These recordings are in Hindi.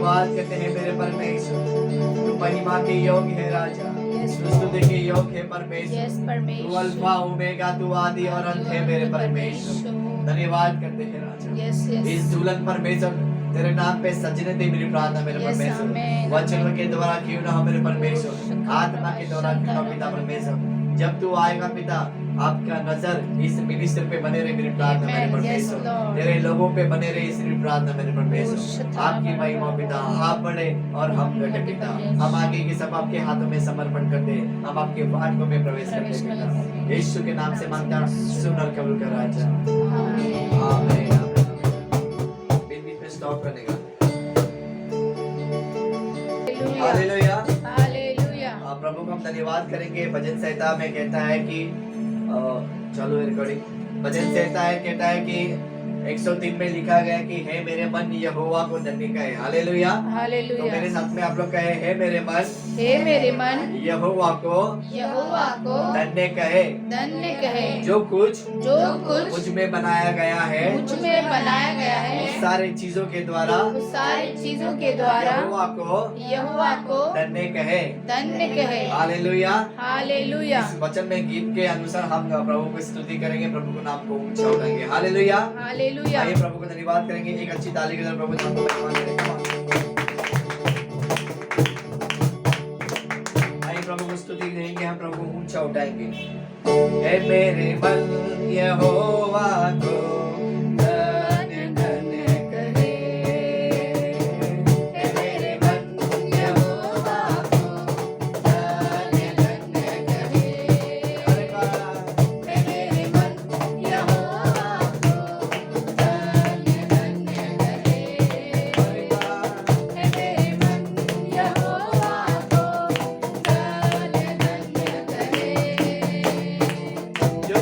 धन्यवाद करते हैं मेरे परमेश्वर, तू महिमा के योग्य है राजा, तू स्तुति के योग्य है परमेश्वर, तू अल्फा ओमेगा, तू आदि और अंत है मेरे परमेश्वर। धन्यवाद करते हैं राजा, इस दुल्हन परमेश्वर तेरे नाम पे सजने दे मेरी प्रार्थना मेरे परमेश्वर, वचन के द्वारा क्यों ना हो मेरे परमेश्वर, आत्मा के द्वारा क्यों ना हो पिता परमेश्वर। जब तू आएगा पिता, आपका नजर इस मिनिस्टर पे बने रहे मेरी प्रार्थना मेरे परमेश्वर, तेरे लोगों पे बने रहे इस प्रार्थना मेरे परमेश्वर। आपकी महिमा पिता, आप बड़े और हम घटे पिता। हम आगे की सब आपके हाथों में समर्पण करते, हम आपके फाटकों में प्रवेश करते पिता। यीशु के नाम से मांगता, सुन और कबूल कर राजा। आमीन। बीच में स्टॉप करने का। Hallelujah, hallelujah. प्रभु को हम धन्यवाद करेंगे। भजन संहिता में कहता है कि चलो रिकॉर्डिंग। भजन संहिता है कहता है कि 103 में लिखा गया कि हे मेरे मन यहोवा को धन्य कहे। Hallelujah, hallelujah. तो मेरे साथ में आप लोग कहे, हे मेरे मन यहोवा को धन्य कहे, जो कुछ मुझ में बनाया गया है, सारे चीजों के द्वारा यहोवा को धन्य कहे। हालेलुया। इस वचन में गीत के अनुसार हम प्रभु को स्तुति करेंगे, प्रभु को नाम को ऊंचा उठाएंगे। Hallelujah, hallelujah. आइए प्रभु को धन्यवाद करेंगे, एक अच्छी ताली के साथ प्रभु नाम को महिमा करेंगे। आइए प्रभु को स्तुति करेंगे, हम प्रभु को ऊंचा उठाएंगे। हे मेरे मन यहोवा को जो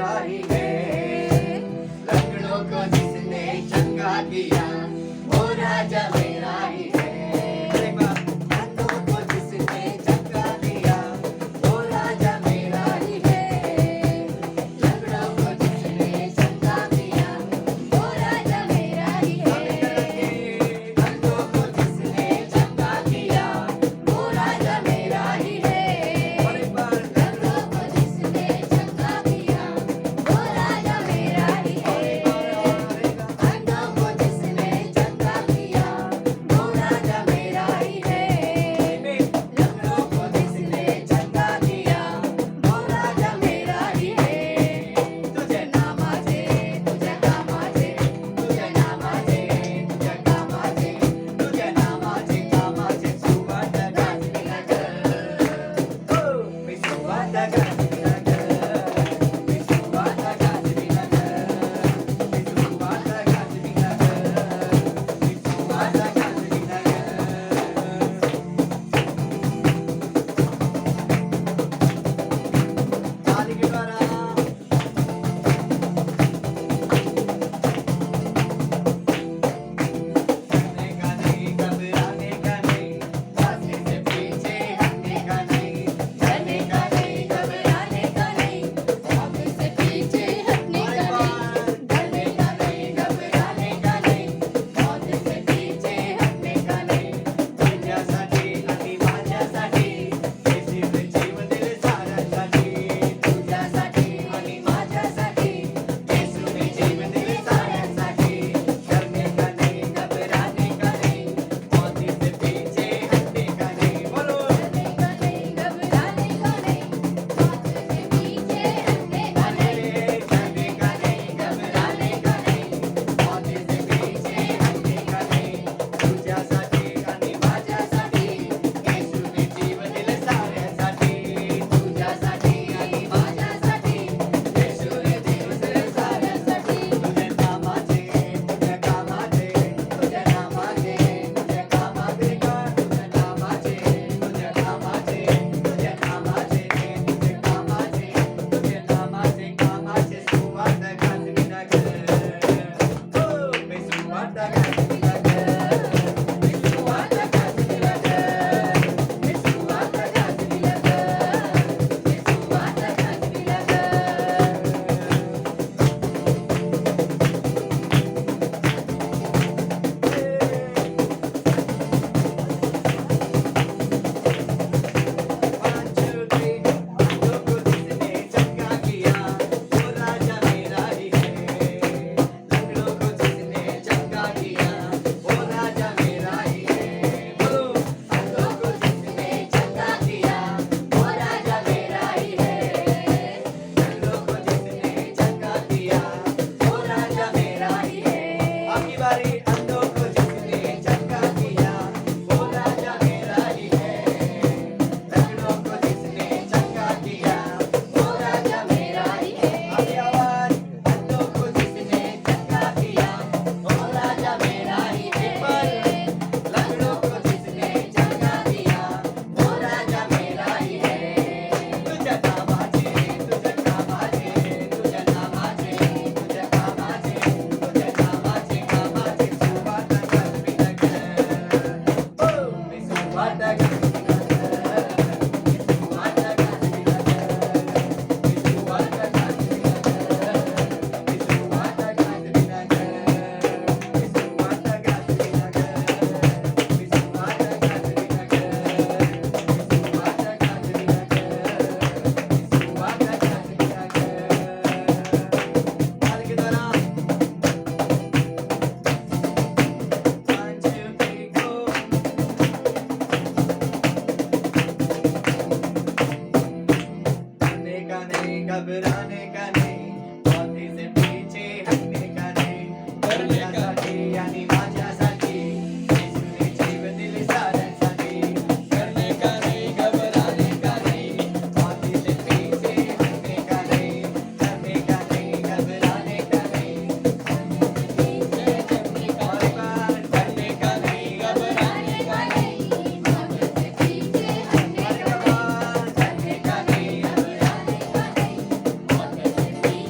मेरा ही है। लंगड़ों को जिसने चंगा किया वो राजा मेरा ही है। अंधों को जिसने चंगा किया वो राजा मेरा ही है। लंगड़ों को जिसने चंगा किया वो राजा मेरा ही है। अंधों को जिसने चंगा किया वो राजा मेरा ही है। लंगड़ों को जिसने चंगा किया वो राजा मेरा ही है। अंधों को जिसने चंगा किया वो राजा मेरा ही है। लंगड़ों को जिसने चंगा किया वो राजा मेरा ही है। तुझे नामाजे तुझे कामाजे तुझे नामाजे तुझे कामाजे तुझे नामाजे कामाजे सुवार्ता गाजवी नगर ओ मी सुवार्ता गाजवी नगर मी सुवार्ता गाजवी नगर मी सुवार्ता गाजवी नगर मी सुवार्ता गाजवी नगर। ताली के द्वारा करने का नहीं घबराने का नहीं भागने से पीछे हटने का नहीं। करने का नहीं घबराने का नहीं भागने से पीछे हटने का नहीं। डरने का नहीं घबराने का नहीं भागने से पीछे हटने का नहीं। तुझ्यासाठी आणि माझ्यासाठी येशूने जीव दिले साऱ्यांसाठी। तुझ्यासाठी आणि माझ्यासाठी येशूने जीव दिले साऱ्यांसाठी। करने का नहीं घबराने का नहीं मौती से पीछे हटने का नहीं। बोलो करने का नहीं घबराने का नहीं मौत से पीछे हटने का नहीं। करने का नहीं घबराने का नहीं मौती से पीछे हटने का नहीं। तुझ्यासाठी आणि माझ्यासाठी येशूने जीव दिले साऱ्यांसाठी। तुझ्यासाठी आणि माझ्यासाठी येशूने जीव दिले साऱ्यांसाठी। तुझे नामाचे तुझ्या कामाचे तुझ्या नामाचे तुझ्या कामाचे का तुझ्या नामाचे तुझ्या कामाचे तुझ्या नामाचे तुझ्या कामाचे तुझ्या नामाचे कामाचे सुवार्ता गाजवी नगर ओ मी सुवार्ता गाजवी नगर मी सुवार्ता गाजवी नगर मी सुवार्ता गाजवी नगर मी सुवार्ता गाजवी अंधों को जिसने चंगा किया वो राजा मेरा ही है। लंगड़ों को जिसने चंगा किया वो राजा मेरा ही है। बोलो अंधों को जिसने चंगा किया वो राजा मेरा ही है। लंगड़ों को जिसने चंगा किया वो राजा मेरा ही है। आपकी बारी। अंधों को जिसने चंगा किया वो राजा मेरा ही है। लंगड़ों को जिसने चंगा किया वो राजा मेरा ही है। आपकी आवाज। अंधों को जिसने चंगा किया वो राजा मेरा ही है। लंगड़ों को जिसने चंगा किया वो राजा मेरा ही है। तुझे नामाचे तुझे कामाचे तुझे नामाचे तुझे कामाचे तुझे नामाचे कामाचे सुवार्ता गाजवी नगर ओ मी सुवार्ता गाजवी नगर मी सुवार्ता गाजवी नगर मी सुवार्ता गाजवी नगर मी सुवार्ता गाजवी नगर मी सुवार्ता गाजवी नगर मी सुवार्ता गाजवी नगर मी सुवार्ता गाजवी नगर मी सुवार्ता गाजवी नगर। ताली के द्वारा 1 2 3 गो। करने का नहीं घबराने का नहीं मौती से पीछे हटने का नहीं। तुझ्यासाठी आणि माझ्यासाठी येशूने जीव दिले साऱ्यांसाठी। करने का नहीं घबराने का नहीं मौती से पीछे हटने का नहीं। करने का नहीं घबराने का नहीं और बार करने का नहीं घबराने का नहीं मौत से पीछे हटने और बार करने का नहीं घबराने का नहीं। का नहीं।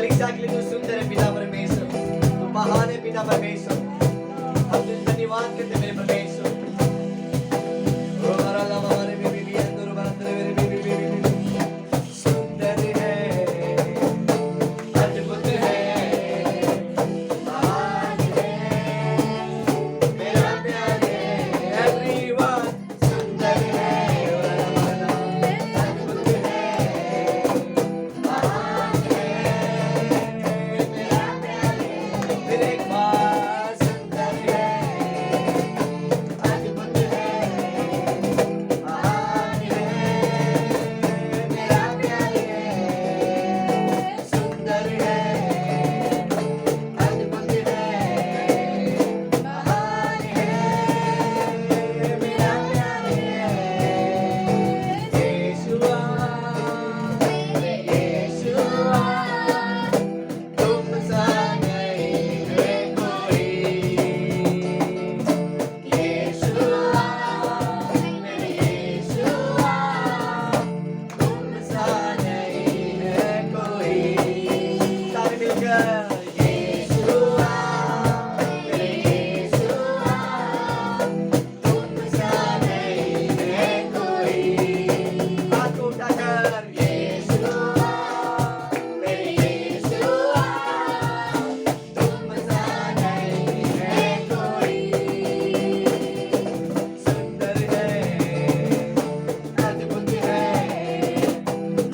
कलीसिया के लिए तू सुंदर है पिता परमेश्वर, तू महान है पिता परमेश्वर। हम तुझे धन्यवाद करते हैं मेरे परमेश्वर। ओ हमारा लामा हमारे बीबी भी अंदर अंदर मेरे बीबी सुंदर है, अद्भुत है, महान है, मेरा प्यार है, everyone सुंदर है, अद्भुत है, महान है, मेरा प्यार है, मेरे पास सुंदर है, अद्भुत है, महान है, मेरा प्यार है, सुंदर है, अद्भुत है, महान है, मेरा प्यार है, यीशुआ, यीशुआ, तुम सा नहीं है कोई, यीशुआ, मेरे यीशुआ, तुम सा नहीं है कोई। सारे मिलकर यीशुआ, मेरे यीशुआ, तुम सा नहीं है कोई। हाथ को उठाकर यीशुआ, मेरे यीशुआ, तुम सा नहीं है कोई। सुंदर है, अद्भुत है,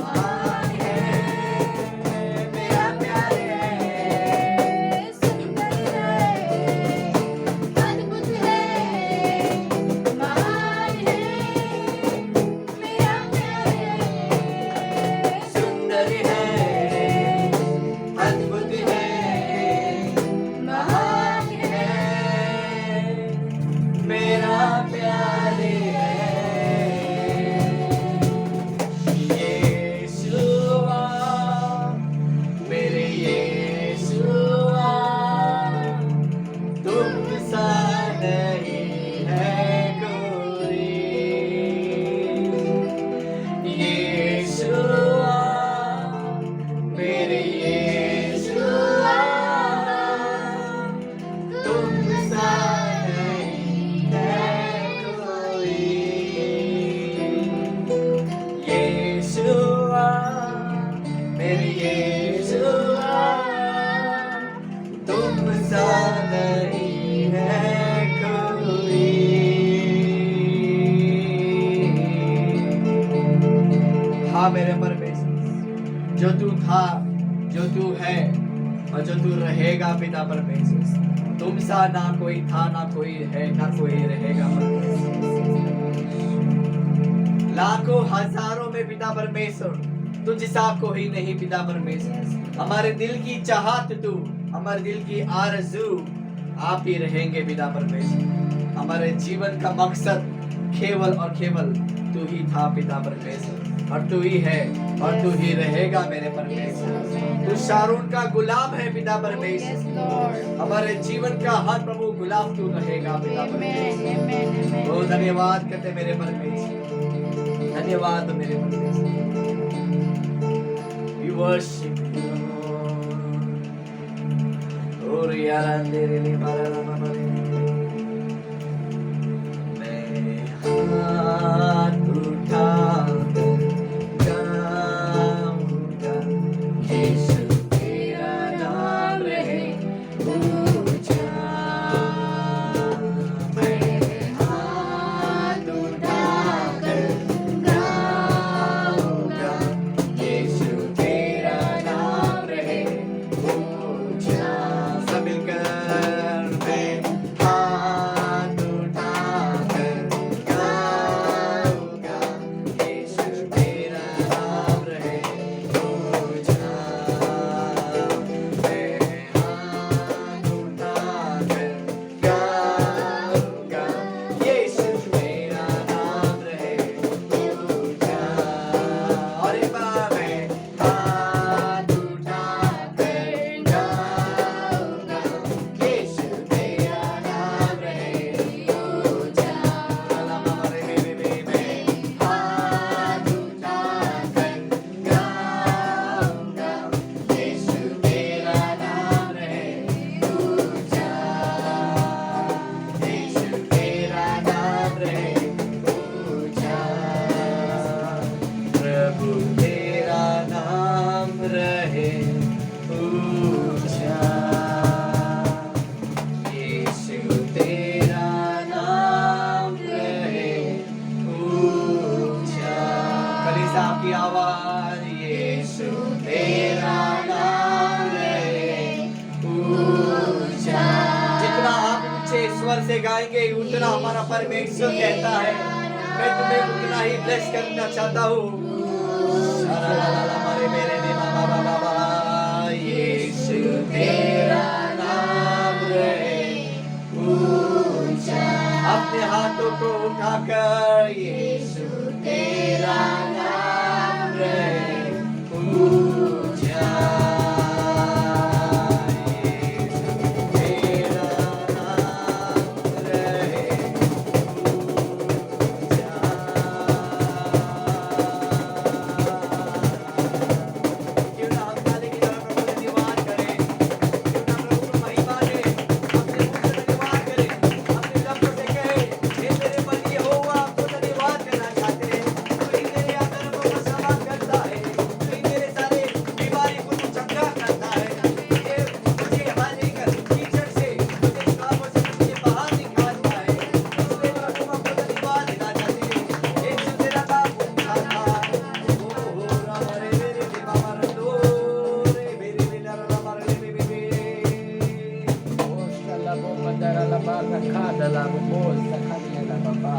महान है, मेरा प्यार है, सुंदर है, अद्भुत है, महान है, मेरा प्यार है। सुंदर है, अद्भुत है, महान है, मेरा प्यार है। यीशुआ, मेरे यीशुआ, तुम सा नहीं है कोई। यीशुआ, मेरे यीशुआ, तुम सा नहीं है कोई। यीशुआ, मेरे यीशुआ, तुम सा नहीं है कोई। हाँ मेरे परमेश्वर, जो तू था, जो तू है और जो तू रहेगा पिता परमेश्वर, तुम सा ना कोई था, ना कोई है, ना कोई रहेगा परमेश्वर। लाखों हजारों में पिता परमेश्वर, तुझ सा कोई नहीं पिता परमेश्वर। हमारे दिल की चाहत तू, हमारे दिल की आरज़ू आप ही रहेंगे पिता परमेश्वर। हमारे जीवन का मकसद केवल और केवल तू ही था पिता परमेश्वर, और तू ही है और तू ही रहेगा मेरे परमेश्वर। तू शारून का गुलाम है पिता Yes, परमेश्वर। Lord. हमारे जीवन का हर प्रभु गुलाम तू रहेगा पिता Amen, परमेश्वर। amen, amen. ओ धन्यवाद करते मेरे परमेश्वर, धन्यवाद मेरे परमेश्वर। We worship you, Lord. और यार अंधेरे ले मारा ला मामा रे। मैं हाथ उठाकर गाऊंगा, यीशु तेरा नाम रहे ऊंचा। मैं हाथ उठाकर गाऊंगा, यीशु तेरा नाम रहे ऊंचा। सब मिलकर मैं जैसे गाएंगे उतना हमारा परमेश्वर कहता है मैं तुम्हें उतना ही ब्लेस करना चाहता हूँ। मेरे यीशु तेरा नाम रहे ऊंचा। अपने हाथों को उठाकर यीशु तेरा नाम रहे ऊंचा।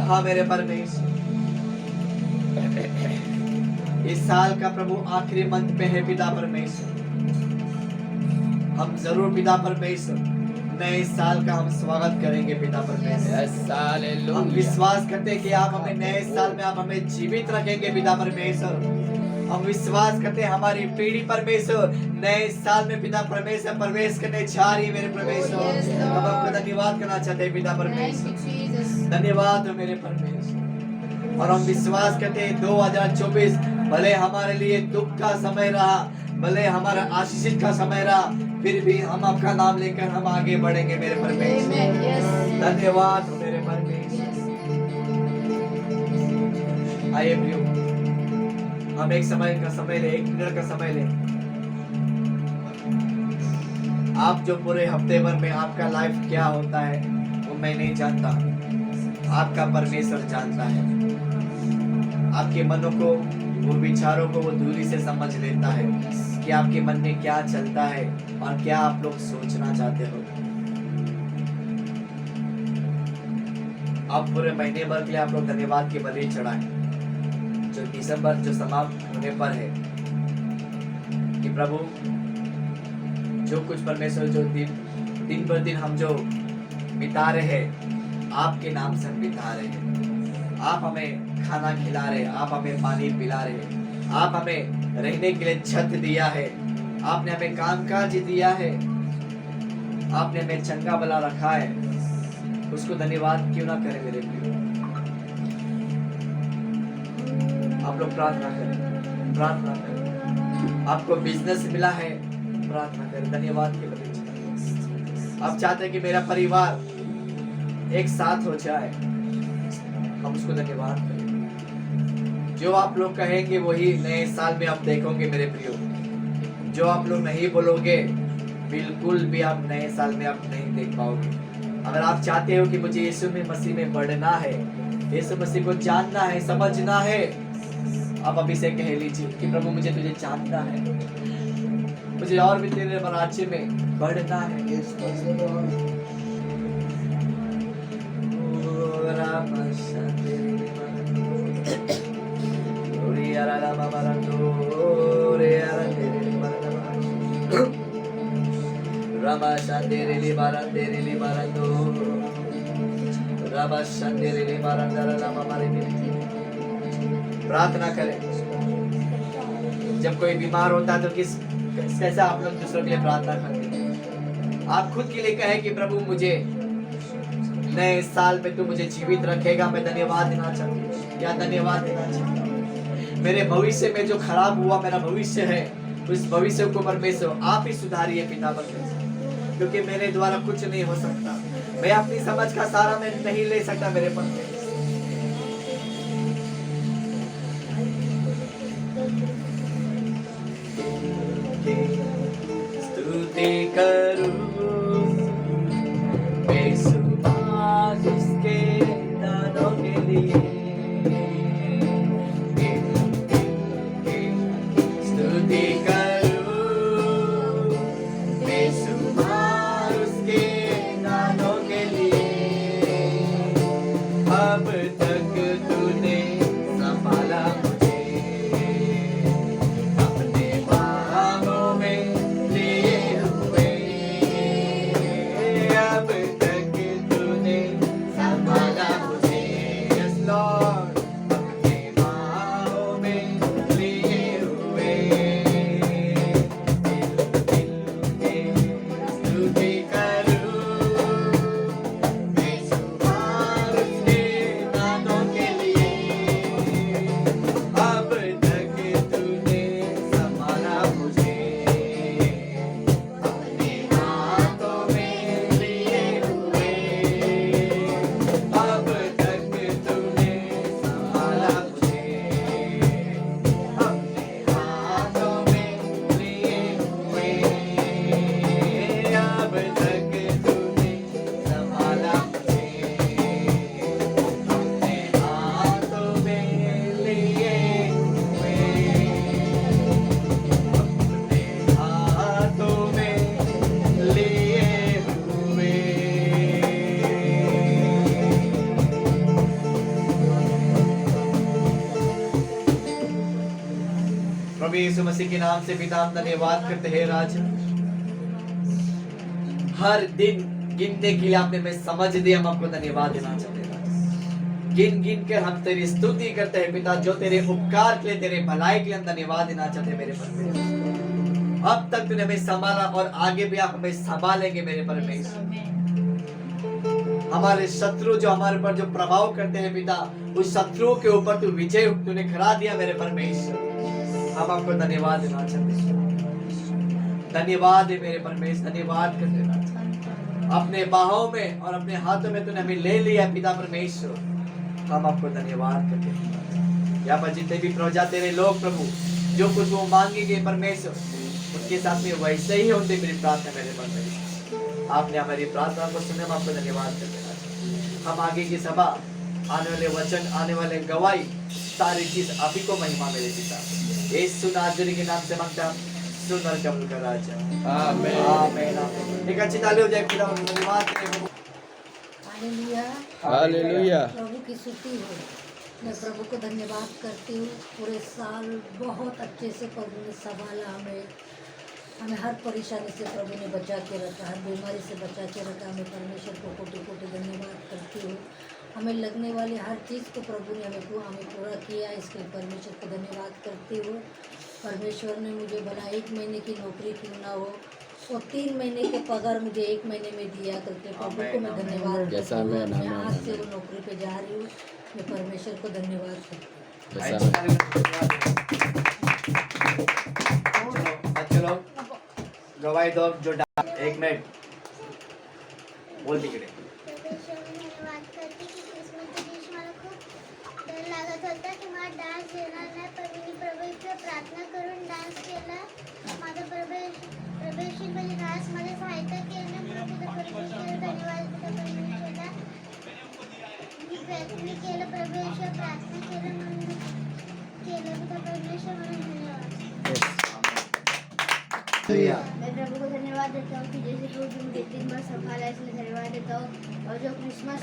हाँ मेरे परमेश्वर, इस साल का प्रभु आखिरी मंथ पे है पिता परमेश्वर। हम जरूर पिता परमेश्वर नए साल का हम स्वागत करेंगे पिता परमेश्वर। हम विश्वास करते हैं कि आप हमें नए साल में आप हमें जीवित रखेंगे पिता परमेश्वर। हम विश्वास करते हैं हमारी पीढ़ी परमेश्वर नए साल में पिता परमेश्वर प्रवेश करने जा रही है मेरे परमेश्वर। हम आपको धन्यवाद करना चाहते हैं पिता परमेश्वर। धन्यवाद हो मेरे परमेश्वर। और हम विश्वास करते हैं 2024 भले हमारे लिए दुख का समय रहा, भले हमारा आशीष का समय रहा, फिर भी हम आपका नाम लेकर हम आगे बढ़ेंगे मेरे परमेश्वर। धन्यवाद हो मेरे परमेश्वर। आइए प्रियो, हम एक समय का समय ले, 1 मिनट का समय ले। आप जो पूरे हफ्ते भर में आपका लाइफ क्या होता है वो मैं नहीं जानता, आपका परमेश्वर जानता है। आपके मनों को, वो विचारों को वो दूरी से समझ लेता है कि आपके मन में क्या चलता है और क्या आप लोग सोचना चाहते हो। आप पूरे महीने भर के लिए आप लोग धन्यवाद की बलि चढ़ाएं, जो दिसंबर जो समाप्त होने पर है, कि प्रभु जो कुछ परमेश्वर जो दिन पर दिन हम जो बिता रहे हैं आपके नाम से हम बिता रहे हैं। आप हमें खाना खिला रहे हैं, आप हमें पानी पिला रहे हैं, आप हमें रहने के लिए छत दिया है, आपने हमें कामकाज दिया है, आपने हमें चंगा भला रखा है। उसको धन्यवाद क्यों ना करें मेरे प्रिय। आप लोग प्रार्थना करें, प्रार्थना करें। आपको बिजनेस मिला है, प्रार्थना करें, धन्यवाद के बदले। आप चाहते हैं कि मेरा परिवार एक साथ हो जाए, हम उसको धन्यवाद करें। जो आप लोग कहेंगे वही नए साल में आप देखोगे मेरे प्रियो। जो आप लोग नहीं बोलोगे बिल्कुल भी आप नए साल में आप नहीं देख पाओगे। अगर आप चाहते हो कि मुझे यीशु में मसीह में बढ़ना है, यीशु मसीह को जानना है, समझना है, आप अभी से कह लीजिए कि प्रभु मुझे तुझे जानना है, मुझे और भी तेरे राज्य में बढ़ना है। प्रार्थना करें। जब कोई बीमार होता है तो कैसे आप लोग दूसरों के लिए प्रार्थना करते हैं? आप खुद के लिए कहें कि प्रभु मुझे नए साल में तू मुझे जीवित रखेगा, मैं धन्यवाद देना चाहती हूँ या धन्यवाद देना चाहता हूँ। मेरे भविष्य में जो खराब हुआ मेरा भविष्य है, उस भविष्य को परमेश्वर आप ही सुधारिए पिता परमेश्वर, क्योंकि मेरे द्वारा कुछ नहीं हो सकता। मैं अपनी समझ का सारा मैं नहीं ले सकता मेरे परमेश्वर। स्तुति करूं बेसुमार उसके दानों के लिए, स्तुति करूं बेसुमार उसके दानों के लिए। प्रभु यीशु मसीह के नाम से पिता हम धन्यवाद करते हैं राजा। हर दिन गिनने के लिए आपने हमें समझ दिया, हम आपको धन्यवाद देना चाहते हैं राजा। गिन गिन कर हम तेरी स्तुति करते हैं पिता, जो तेरे उपकार के लिए, तेरे भलाई के लिए हम धन्यवाद देना चाहते हैं मेरे परमेश्वर। अब तक तूने हमें संभाला और आगे भी आप हमें संभालेंगे मेरे परमेश्वर। हमारे शत्रु जो हमारे ऊपर जो प्रभाव करते हैं पिता, उस शत्रुओं के ऊपर तू विजय तूने करा दिया मेरे परमेश्वर। हम आपको धन्यवाद देना चाहते हैं। धन्यवाद है मेरे परमेश्वर, धन्यवाद करते हैं। अपने बाहों में और अपने हाथों में तूने हमें ले लिया पिता परमेश्वर, हम आपको धन्यवाद करते हैं। यहाँ पर जितने भी प्रजा तेरे लोग प्रभु जो कुछ वो मांगेंगे परमेश्वर, उनके साथ में वैसे ही होते मेरी प्रार्थना मेरे परमेश्वर। आपने हमारी प्रार्थना को सुने, हम आपको धन्यवाद करते हैं। हम आगे की सभा, आने वाले वचन, आने वाले गवाही, सारी चीज अभी को महिमा मेरे पिता यीशु नाज़री के नाम से मांगता, सुन और कबूल कर राजा। आमीन आमीन। एक अच्छी ताली हो जाए पिता, धन्यवाद करें। Hallelujah hallelujah. प्रभु की स्तुति हो। मैं प्रभु को धन्यवाद करती हूँ। पूरे साल बहुत अच्छे से प्रभु ने संभाला हमें हर परेशानी से प्रभु ने बचा के रखा, हर बीमारी से बचा के रखा। मैं परमेश्वर को कोटि कोटि धन्यवाद करती हूँ। हमें लगने वाली हर चीज़ को प्रभु ने हमें पूरा किया, इसके लिए परमेश्वर को धन्यवाद करती हूँ। परमेश्वर ने मुझे भला 1 महीने की नौकरी क्यों ना हो, वो 3 महीने के पगार मुझे 1 महीने में दिया करके प्रभु को मैं धन्यवाद करती हूँ। मैं आज से वो नौकरी पे जा रही हूँ, मैं परमेश्वर को धन्यवाद करती हूँ। गवाही दो जो 1 मिनट बोल दिखे। धन्यवाद करते की क्रिसमस के दिवशी मला खूप डर लागत होता की मला डान्स येणार नाही, पण मी प्रभूची प्रार्थना करून डान्स केला. माझा प्रभूशी म्हणजे डान्स मध्ये सहायता केली. प्रभूला धन्यवाद परमेश्वराला. मी प्रयत्न केलं, प्रभूची प्रार्थना केलं म्हणून केलं. परमेश्वर म्हणून धन्यवाद। मैं प्रभु को धन्यवाद देता हूँ कि जैसे प्रभु मुझे 3 बार संभाला, इसलिए धन्यवाद देता हूँ। और जो क्रिसमस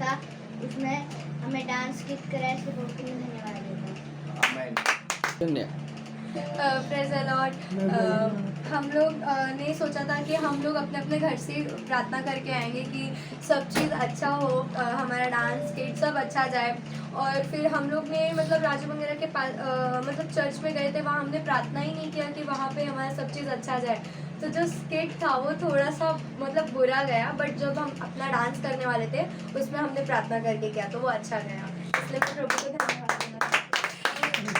था उसमें हमें डांस किट कराया, इसलिए प्रभु को धन्यवाद देता हूँ। Praise the Lord. हम लोग ने सोचा था कि हम लोग अपने अपने घर से प्रार्थना करके आएंगे कि सब चीज़ अच्छा हो, हमारा डांस किट सब अच्छा जाए। और फिर हम लोग ने मतलब राजू वगैरह के पास मतलब चर्च में गए थे, वहाँ हमने प्रार्थना ही नहीं किया कि वहाँ पे हमारा सब चीज़ अच्छा जाए। तो जो स्किट था वो थोड़ा सा मतलब बुरा गया, बट जब हम अपना डांस करने वाले थे उसमें हमने प्रार्थना करके किया तो वो अच्छा गया, इसलिए मैं प्रभु को धन्यवाद देना चाहती हूँ।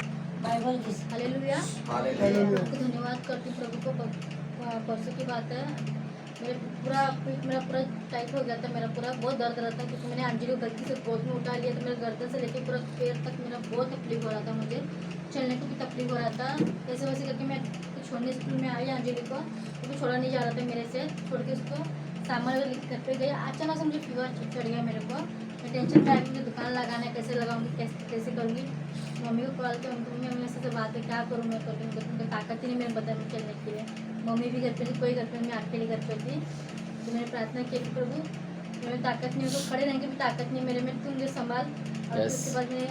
Bible hallelujah. प्रभु को धन्यवाद करती हूँ। प्रभु को परसों की बात है, मेरा पूरा टाइट हो गया था, मेरा पूरा बहुत दर्द रहता है क्योंकि मैंने अंजलि को गलती से गोद में उठा लिया, तो मेरे गर्दन से लेकर पूरा पैर तक मेरा बहुत तकलीफ हो रहा था। मुझे चलने को भी तकलीफ हो रहा था। ऐसे वैसे करके मैं छोड़ने स्कूल में आई अंजलि को, क्योंकि छोड़ा नहीं जा रहा था मेरे से, छोड़ के उसको सामान घर पे गई। अचानक से मुझे फीवर चढ़ गया मेरे को। मैं टेंशन में आई, मुझे दुकान लगाना है, कैसे लगाऊंगी, कैसे करूँगी। मम्मी को कॉल किया, मम्मी हमें ऐसे बात है, क्या करूँ मैं करूँ, उनको ताकत ही नहीं मेरे बदन में चलने के लिए। मम्मी भी घर पे थी, कोई घर पे, मैं अकेले घर पे थी। तो मैंने प्रार्थना की कि प्रभु मेरी ताकत नहीं, उनको खड़े रहने की भी ताकत नहीं मेरे में, तू मुझे संभाल। और उसके बाद मैंने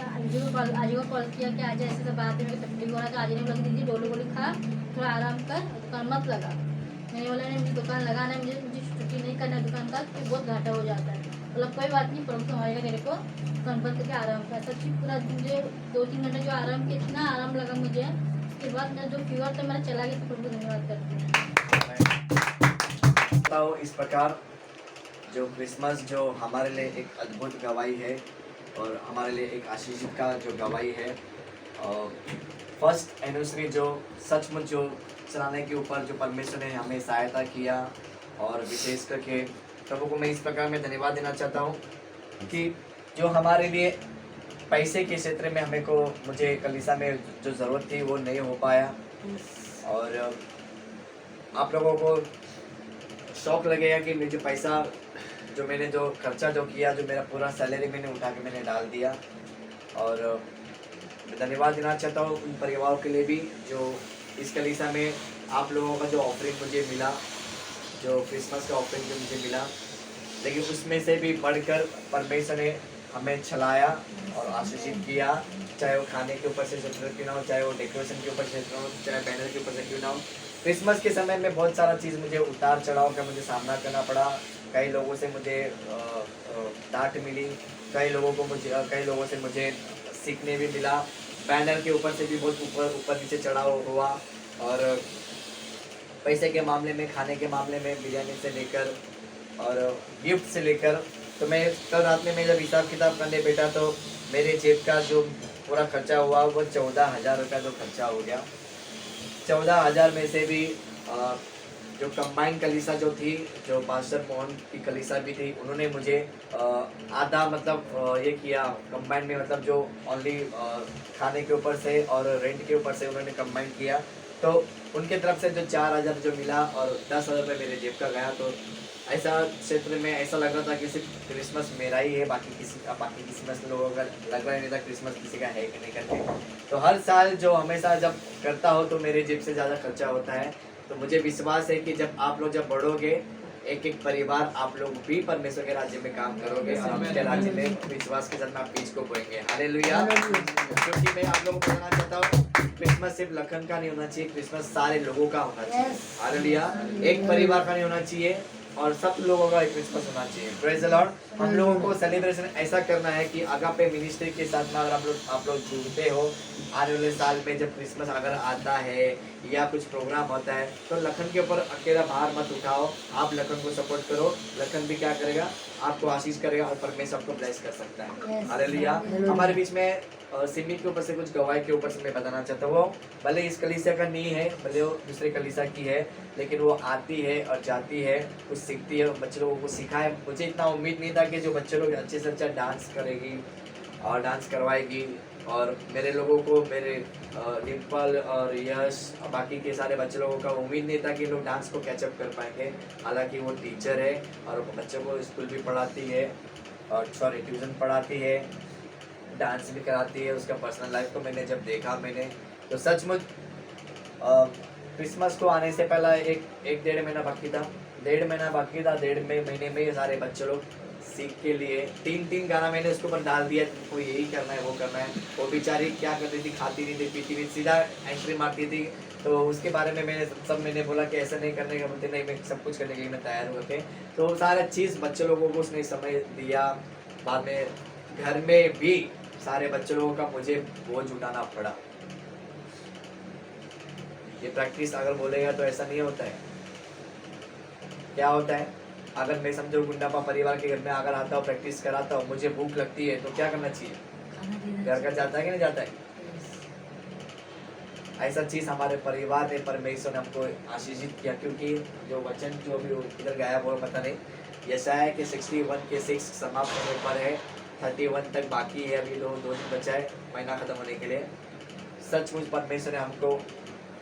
आज को कॉल किया कि आज ऐसे बात है, मेरे तकलीफ हो रहा था। आज ने बोला दीदी डोलो गोली खा, थोड़ा आराम कर, दुकान मत लगा। मैंने बोला नहीं, मुझे दुकान लगाना है, मुझे छुट्टी नहीं करना दुकान का, तो बहुत घाटा हो जाता है। मतलब कोई बात नहीं, प्रभु संभालेगा मेरे को, दुकान बंद करके आराम कर। सच्ची पूरा मुझे 2-3 घंटे जो आराम किया, इतना आराम लगा मुझे। उसके बाद मेरा जो फीवर था मेरा चला गया, तो प्रभु धन्यवाद करती हूँ। इस प्रकार जो क्रिसमस जो हमारे लिए एक अद्भुत गवाही है और हमारे लिए एक आशीष का जो गवाही है, और फर्स्ट एनिवर्सरी जो सचमुच जो चलाने के ऊपर जो परमेश्वर ने हमें सहायता किया। और विशेष करके प्रभु को मैं इस प्रकार में धन्यवाद देना चाहता हूँ कि जो हमारे लिए पैसे के क्षेत्र में मुझे कलीसिया में जो ज़रूरत थी वो नहीं हो पाया। और आप लोगों को शौक लगेगा कि मुझे पैसा जो मैंने जो खर्चा जो किया, जो मेरा पूरा सैलरी मैंने उठा के मैंने डाल दिया। और मैं धन्यवाद देना चाहता हूँ उन परिवारों के लिए भी जो इस कलीसिया में आप लोगों का जो ऑफरिंग मुझे मिला, जो क्रिसमस का ऑफरिंग जो मुझे मिला, लेकिन उसमें से भी बढ़कर परमेश्वर ने हमें चलाया और आशीषित किया। चाहे वो खाने के ऊपर से सेंट्रेट क्यों ना हो, चाहे वो डेकोरेशन के ऊपर से क्यों ना हो, चाहे बैनर के ऊपर से क्यों ना हो। क्रिसमस के समय में बहुत सारा चीज़ मुझे उतार चढ़ाव का मुझे सामना करना पड़ा। कई लोगों से मुझे डांट मिली, कई लोगों से मुझे सीखने भी मिला। बैनर के ऊपर से भी बहुत ऊपर नीचे चढ़ाव हुआ, और पैसे के मामले में, खाने के मामले में, बिरयानी से लेकर और गिफ्ट से लेकर। तो मैं कल रात में मैं जब हिसाब किताब करने बैठा तो मेरे जेब का जो पूरा खर्चा हुआ वो 14,000 रुपया जो खर्चा हो गया। 14,000 में से भी जो कंबाइन कलीसा जो थी, जो पास्टर मोहन की कलीसा भी थी, उन्होंने मुझे आधा मतलब ये किया कंबाइन में, मतलब जो ओनली खाने के ऊपर से और रेंट के ऊपर से उन्होंने कंबाइन किया। तो उनके तरफ से जो 4,000 जो मिला और 10,000 रुपये मेरे जेब का गया। तो ऐसा क्षेत्र में ऐसा लग रहा था कि सिर्फ क्रिसमस मेरा ही है, बाकी क्रिसमस लोगों का लग रहा ही नहीं था क्रिसमस किसी का है कि नहीं करके। तो हर साल जो हमेशा जब करता हो तो मेरे जेब से ज़्यादा खर्चा होता है। तो मुझे विश्वास है कि जब आप लोग जब बढ़ोगे, एक एक परिवार आप लोग भी परमेश्वर के राज्य में काम करोगे और उसके राज्य में विश्वास के साथ में आप बीज को बोएंगे। हालेलुया। क्योंकि मैं आप लोगों को बताना चाहता हूँ, क्रिसमस सिर्फ लखन का नहीं होना चाहिए, क्रिसमस सारे लोगों का होना चाहिए। हालेलुया। एक परिवार का नहीं होना चाहिए और सब लोगों का एक क्रिसमस होना चाहिए। Praise the Lord. हम लोगों को सेलिब्रेशन ऐसा करना है कि अगापे मिनिस्ट्री के साथ में अगर आप लोग जुड़ते हो, आने वाले साल में जब क्रिसमस अगर आता है या कुछ प्रोग्राम होता है तो लखन के ऊपर अकेला भार मत उठाओ, आप लखन को सपोर्ट करो। लखन भी क्या करेगा, आपको आशीष करेगा और परमेश्वर आपको ब्लेस कर सकता है। हालेलुया। हमारे बीच में सिमी के ऊपर से कुछ गवाही के ऊपर से मैं बताना चाहता हूँ। भले इस कलीसिया का नहीं है, भले वो दूसरे कलीसिया की है, लेकिन वो आती है और जाती है, कुछ सीखती है, बच्चे लोगों को सिखाए। मुझे इतना उम्मीद नहीं था कि जो बच्चे लोग अच्छे से अच्छा डांस करेगी और डांस करवाएगी, और मेरे लोगों को, मेरे डिम्पल और यश बाकी के सारे बच्चे लोगों का उम्मीद नहीं था कि लोग डांस को कैचअप कर पाएंगे। हालांकि वो टीचर है और बच्चों को स्कूल भी पढ़ाती है और ट्यूशन पढ़ाती है, डांस भी कराती है। उसका पर्सनल लाइफ को मैंने जब देखा तो सचमुच क्रिसमस को आने से पहला एक डेढ़ महीना बाकी था। डेढ़ महीने में ये सारे बच्चे लोग सीख के लिए 3 गाना मैंने उसके ऊपर डाल दिया, तुमको यही करना है, वो करना है। वो बेचारी क्या करती थी, खाती नहीं थी, पीती नहीं, सीधा एंट्री मारती थी। तो उसके बारे में मैंने बोला कि ऐसा नहीं करने का, बोलते नहीं मैं सब कुछ करने के लिए मैं तैयार हूँ के। तो सारा चीज़ बच्चे लोगों को उसने समय दिया। बाद में घर में भी सारे बच्चे लोगों का मुझे बोझ उठाना पड़ा। ये प्रैक्टिस अगर बोलेगा तो ऐसा नहीं होता है। क्या होता है, अगर मैं समझो गुंडापा परिवार के घर में अगर आता हूँ, प्रैक्टिस कराता हूँ, मुझे भूख लगती है तो क्या करना चाहिए, घर का जाता है कि नहीं जाता है। ऐसा चीज हमारे परिवार ने, परमेश्वर ने हमको आशीषित किया। क्योंकि जो वचन जो भी इधर गाया वो पता नहीं, यशायाह के 61 के 6 समाप्त होने पर है, 31 तक बाकी है, अभी दो दिन बचा है महीना खत्म होने के लिए। सचमुच परमेश्वर ने हमको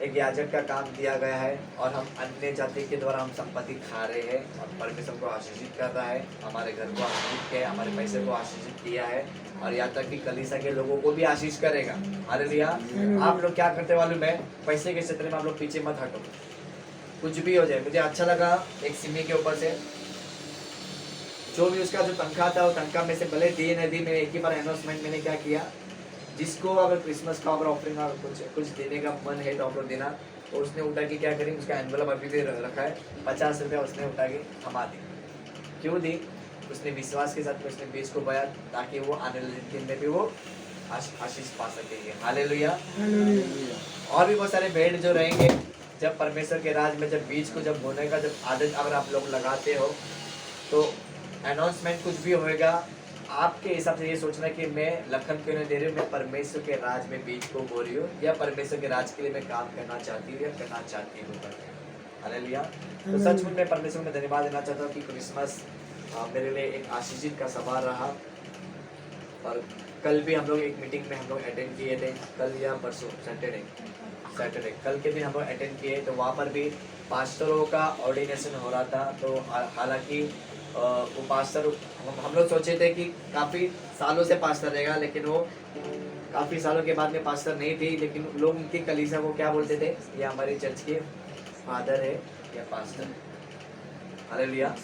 एक याजक का काम दिया गया है और हम अन्य जाति के द्वारा हम संपत्ति खा रहे हैं और परमेश्वर को आशीषित कर रहा है, हमारे घर को आशीषित किया है, हमारे पैसे को आशीषित किया है और यहाँ तक कि कलीसिया के लोगों को भी आशीष करेगा। हालेलुया। आप लोग क्या करते मालूम है, पैसे के क्षेत्र में आप लोग पीछे मत हटो, कुछ भी हो जाए। मुझे अच्छा लगा एक सिमी के ऊपर से जो भी उसका जो तनख्वाह था, वो तनख्वाह में से भले दिए न दी, मैंने एक ही बार अनाउंसमेंट मैंने क्या किया, जिसको अगर क्रिसमस का अगर ऑफरिंग कुछ देने का मन है तो आप लोग देना। तो उसने उठा के क्या करी, उसका एनवलप अभी भी रखा है, 50 रुपया उसने उठा के थमा दी। क्यों दी, उसने विश्वास के साथ में उसने बीज को बोया ताकि वो आने वाले दिन में भी वो आशीष पा सकेंगे। हालेलुया। और भी बहुत सारे भेड़ जो रहेंगे जब परमेश्वर के राज में, जब बीज को जब बोने का जब आदत अगर आप लोग लगाते हो तो अनाउंसमेंट कुछ भी होएगा, आपके हिसाब से ये सोचना कि मैं लखन क्यों नहीं दे रही हूँ, मैं परमेश्वर के राज में बीज को बो रही हूँ या परमेश्वर के राज के लिए मैं काम करना चाहती हूँ या करना चाहती हूँ। हालेलुया। तो सचमुच मैं परमेश्वर में धन्यवाद देना चाहता हूँ कि क्रिसमस मेरे लिए एक आशीषित का सवार रहा। और कल भी हम लोग एक मीटिंग में हम लोग अटेंड किए थे, कल या परसों सैटरडे कल के दिन हम लोग अटेंड किए, तो वहाँ पर भी पास्टरों का ऑर्डिनेशन हो रहा था। तो हालांकि वो पास्टर, हम लोग सोचे थे कि काफ़ी सालों से पास्टर रहेगा, लेकिन वो काफ़ी सालों के बाद में पास्टर नहीं थी, लेकिन लोग उनकी कलीसिया को क्या बोलते थे, ये हमारी चर्च के फादर है या पास्टर है। हालेलुया।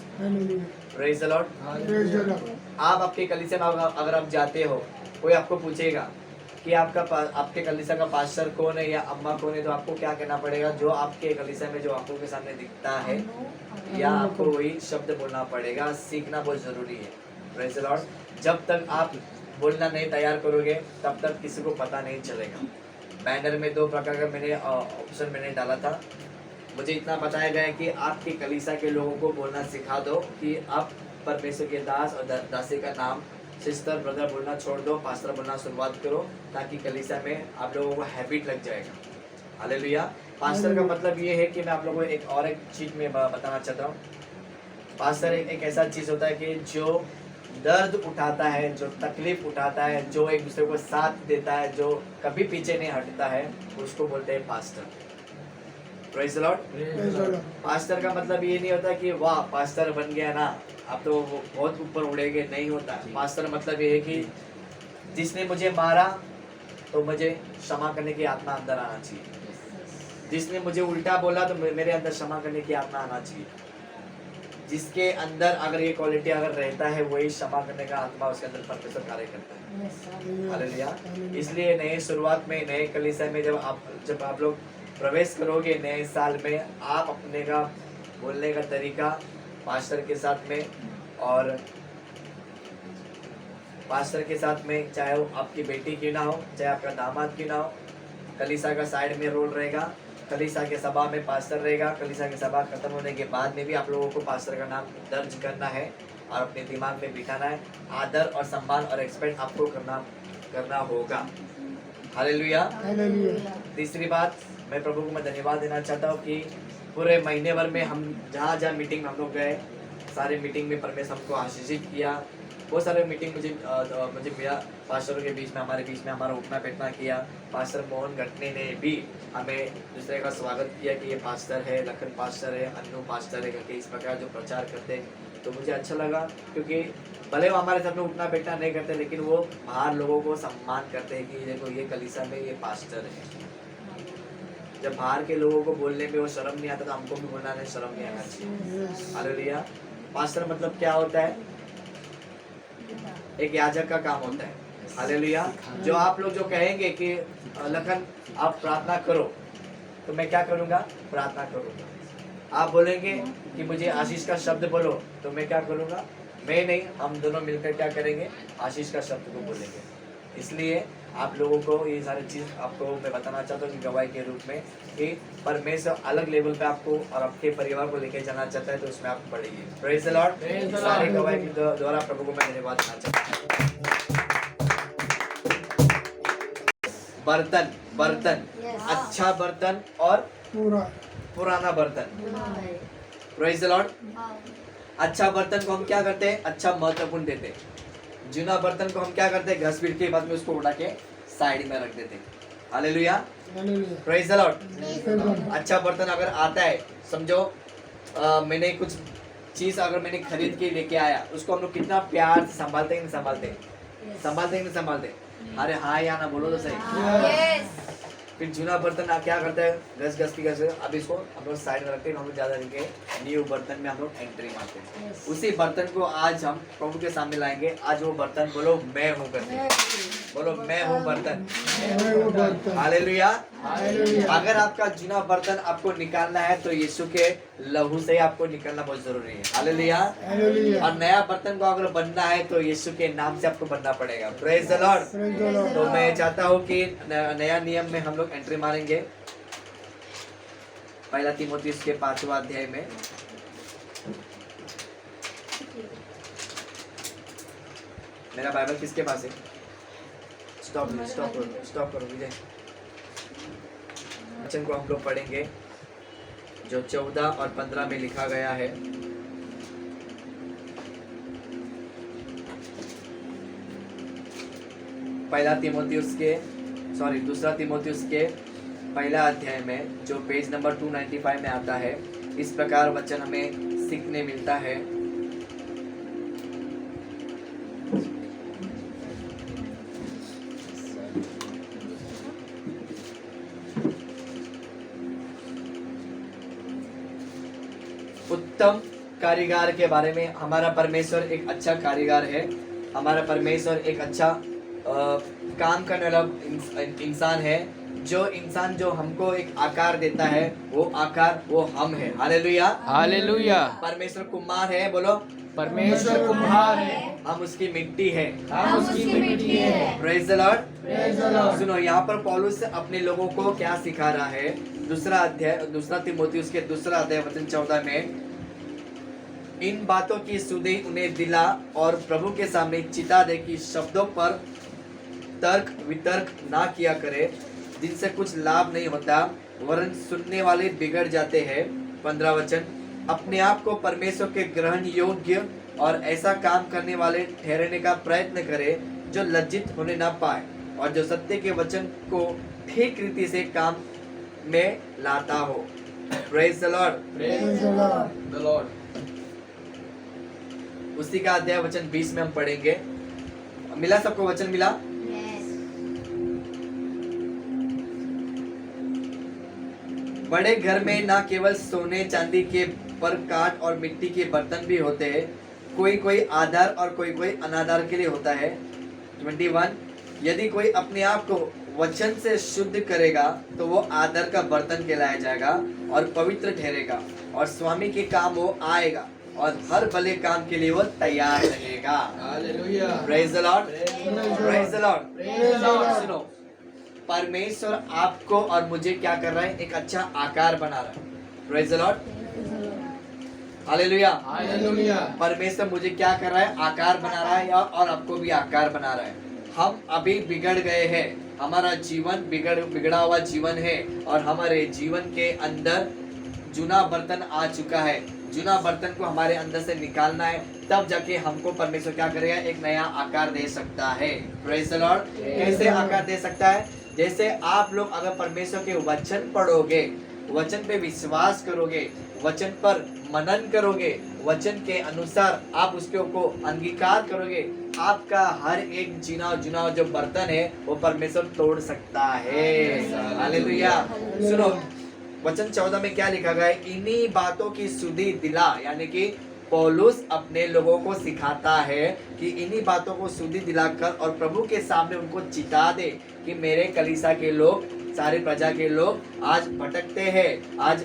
Praise the Lord. आप आपके कलीसिया में अगर आप जाते हो, कोई आपको पूछेगा कि आपके कलीसिया का पास्टर कौन है या अम्मा कौन है, तो आपको क्या कहना पड़ेगा? जो आपके कलीसिया में जो आंखों के सामने दिखता है या आपको वही शब्द बोलना पड़ेगा। सीखना बहुत जरूरी है। Praise the Lord. जब तक आप बोलना नहीं तैयार करोगे तब तक किसी को पता नहीं चलेगा। बैनर में 2 प्रकार का मैंने ऑप्शन मैंने डाला था। मुझे इतना बताया गया है कि आपके कलीसिया के लोगों को बोलना सिखा दो कि आप परमेश्वर के दास और दासी का नाम सिस्टर ब्रदर बोलना छोड़ दो, पास्टर बोलना शुरुआत करो, ताकि कलीसिया में आप लोगों को हैबिट लग जाएगा। हालेलुया। पास्टर का मतलब ये है कि मैं आप लोगों को एक चीज में बताना चाहता हूँ। पास्टर एक ऐसा चीज होता है कि जो दर्द उठाता है, जो तकलीफ उठाता है, जो एक दूसरे को साथ देता है, जो कभी पीछे नहीं हटता है, उसको बोलते हैं pastor. Praise the Lord. Pastor का मतलब ये नहीं होता कि वाह पास्टर बन गया ना, आप तो बहुत ऊपर उड़ेंगे, नहीं होता। पास्टर मतलब ये है कि जिसने मुझे मारा तो मुझे क्षमा करने की आत्मा अंदर आना चाहिए। जिसने मुझे उल्टा बोला तो मेरे अंदर क्षमा करने की आत्मा आना चाहिए। जिसके अंदर अगर ये क्वालिटी अगर रहता है, वही क्षमा करने का आत्मा उसके अंदर परमेश्वर कार्य करता है। हालेलुया। इसलिए नए शुरुआत में, नए कलीसिया में जब आप लोग प्रवेश करोगे नए साल में, आप अपने का बोलने का तरीका पास्टर के साथ में, और पास्टर के साथ में चाहे वो आपकी बेटी क्यों ना हो, चाहे आपका दामाद क्यों ना हो, कलीसिया का साइड में रोल रहेगा। कलीसिया के सभा में पास्टर रहेगा। कलीसिया की सभा खत्म होने के बाद में भी आप लोगों को पास्टर का नाम दर्ज करना है और अपने दिमाग में बिठाना है। आदर और सम्मान और एक्सपेक्ट आपको करना होगा। हालेलुया। तीसरी बात, मैं प्रभु को मैं धन्यवाद देना चाहता हूँ कि पूरे महीने भर में हम जहाँ मीटिंग में हम लोग गए, सारे मीटिंग में परमेश्वर हमको आशीषित किया। बहुत सारे मीटिंग मुझे मिला पास्टरों के बीच में, हमारे बीच में हमारा उठना बैठना किया। पास्टर मोहन घटने ने भी हमें दूसरे का स्वागत किया कि ये पास्टर है, लखन पास्टर है, अन्नू पास्टर है करके इस प्रकार जो प्रचार करते हैं। तो मुझे अच्छा लगा, क्योंकि भले वो हमारे साथ में उठना बैठना नहीं करते, लेकिन वो बाहर लोगों को सम्मान करते हैं कि देखो ये कलीसिया में ये पास्टर है। जब बाहर के लोगों को बोलने में वो शर्म नहीं आता, तो हमको भी बोलना नहीं, शर्म नहीं आना चाहिए। हालेलुया। पास्टर मतलब क्या होता है? एक याजक का काम होता है। हालेलुया। जो आप लोग जो कहेंगे कि लखन आप प्रार्थना करो, तो मैं क्या करूंगा? प्रार्थना करूंगा। आप बोलेंगे कि मुझे आशीष का शब्द बोलो, तो मैं क्या करूंगा? मैं नहीं, हम दोनों मिलकर क्या करेंगे? आशीष का शब्द को बोलेंगे। इसलिए आप लोगों को ये सारी चीज आपको मैं बताना चाहता हूँ कि गवाही के रूप में कि परमेश्वर अलग लेवल पे आपको और आपके परिवार को लेके जाना चाहता है, तो उसमें आप बढ़िए। Praise the Lord. सारे गवाही के द्वारा प्रभु को मैं धन्यवाद देना चाहता हूँ। बर्तन, अच्छा बर्तन और पुराना बर्तन। Praise the Lord. अच्छा बर्तन को हम क्या करते हैं? अच्छा महत्वपूर्ण देते हैं। जूना बर्तन को हम क्या करते हैं? घस पीट के बाद में उसको उड़ा के साइड में रख देते हैं। हालेलुया। Praise the Lord. अच्छा बर्तन अगर आता है, समझो मैंने कुछ चीज अगर मैंने खरीद के लेके आया, उसको हम लोग कितना प्यार से संभालते हैं, नहीं संभालते? संभालते हैं, नहीं संभालते? अरे हाँ या ना बोलो तो सही। फिर जूना बर्तन आप क्या करते हैं? घस की अब इसको हम लोग साइड में रखते हैं, हम लोग ज्यादा रखेंगे, न्यू बर्तन में हम लोग एंट्री मारते हैं। उसी बर्तन को आज हम प्रभु के सामने लाएंगे। आज वो बर्तन बोलो मैं हूँ करके, बोलो मैं हूँ बर्तन। हालेलुया। अगर आपका जूना बर्तन आपको निकालना है तो यीशु के लहू से आपको निकालना बहुत जरूरी है। हालेलुया। और नया बर्तन को अगर बनना है तो यीशु के नाम से आपको बनना पड़ेगा। Praise the Lord. तो मैं चाहता हूँ कि नया नियम में हम लोग एंट्री मारेंगे। पहला तीमुथियुस के 5वां अध्याय में मेरा बाइबल किसके पास है? स्टॉप करो विजय। वचन को हम लोग पढ़ेंगे जो 14 और 15 में लिखा गया है। दूसरा तीमुथियुस के पहला अध्याय में जो पेज नंबर 295 में आता है, इस प्रकार वचन हमें सीखने मिलता है। उत्तम कारीगर के बारे में। हमारा परमेश्वर एक अच्छा कारीगर है। हमारा परमेश्वर एक अच्छा काम करने वाला इंसान है। जो इंसान जो हमको एक आकार देता है वो आकार वो हम है। हालेलुया। हालेलुया। परमेश्वर कुम्हार है, बोलो परमेश्वर कुम्हार है, हम उसकी मिट्टी है। हम उसकी मिट्टी है। Praise the Lord. Praise the Lord. सुनो, यहाँ पर पौलुस अपने लोगों को क्या सिखा रहा है। दूसरा तिमोथेयुस के 2 अध्याय वचन 14 में, इन बातों की सुधि उन्हें दिला और प्रभु के सामने चिता दे कि शब्दों पर तर्क वितर्क ना किया करे, जिनसे कुछ लाभ नहीं होता, वरन सुनने वाले बिगड़ जाते हैं। 15 वचन, अपने आप को परमेश्वर के ग्रहण योग्य और ऐसा काम करने वाले ठहरने का प्रयत्न करे जो लज्जित होने ना पाए और जो सत्य के वचन को ठीक रीति से काम में लाता हो। Praise the Lord. Praise the Lord. उसी का अध्याय वचन 20 में हम पढ़ेंगे। मिला सबको वचन मिला? बड़े घर में ना केवल सोने चांदी के पर काट और मिट्टी के बर्तन भी होते हैं, कोई कोई आधार और कोई कोई अनाधार के लिए होता है। 21, यदि कोई अपने आप को वचन से शुद्ध करेगा तो वो आदर का बर्तन कहलाया जाएगा और पवित्र ठहरेगा और स्वामी के काम वो आएगा और हर भले काम के लिए वो तैयार रहेगा। Hallelujah. Praise the Lord. Praise the Lord. Praise the Lord. सुनो, परमेश्वर आपको और मुझे क्या कर रहा है? एक अच्छा आकार बना रहा है। Praise the Lord. Hallelujah. Hallelujah. परमेश्वर मुझे क्या कर रहा है? आकार बना रहा है और आपको भी आकार बना रहा है। हम अभी बिगड़ गए हैं, हमारा जीवन बिगड़ा हुआ जीवन है और हमारे जीवन के अंदर जूना बर्तन आ चुका है। जूना बर्तन को हमारे अंदर से निकालना है, तब जाके हमको परमेश्वर क्या करेगा? एक नया आकार दे सकता है। Praise the Lord. कैसे आकार दे सकता है? जैसे आप लोग अगर परमेश्वर के वचन पढ़ोगे, वचन पे विश्वास करोगे, वचन पर मनन करोगे, वचन के अनुसार आप उसके को अंगीकार करोगे, आपका हर एक जीना जुना जो बर्तन है वो परमेश्वर तोड़ सकता है। हालेलुया। सुनो, वचन 14 में क्या लिखा गया है? इन्हीं बातों की सुधि दिला, यानी कि पौलुस अपने लोगों को सिखाता है कि इन्हीं बातों को सुधि दिलाकर और प्रभु के सामने उनको चिता दे कि मेरे कलीसिया के लोग, सारे प्रजा के लोग आज भटकते हैं, आज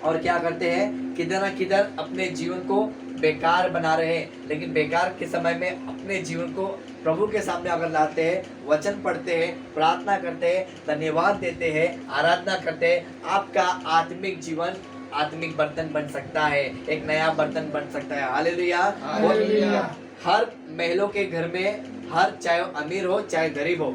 और क्या करते हैं? किधर ना किधर अपने जीवन को बेकार बना रहे हैं। लेकिन बेकार के समय में अपने जीवन को प्रभु के सामने अगर लाते हैं, वचन पढ़ते हैं, प्रार्थना करते हैं, धन्यवाद देते हैं, आराधना करते हैं, आपका आत्मिक जीवन आत्मिक बर्तन बन सकता है, एक नया बर्तन बन सकता है। हालेलुया। हर महिलाओं के घर में, हर चाहे अमीर हो चाहे गरीब हो,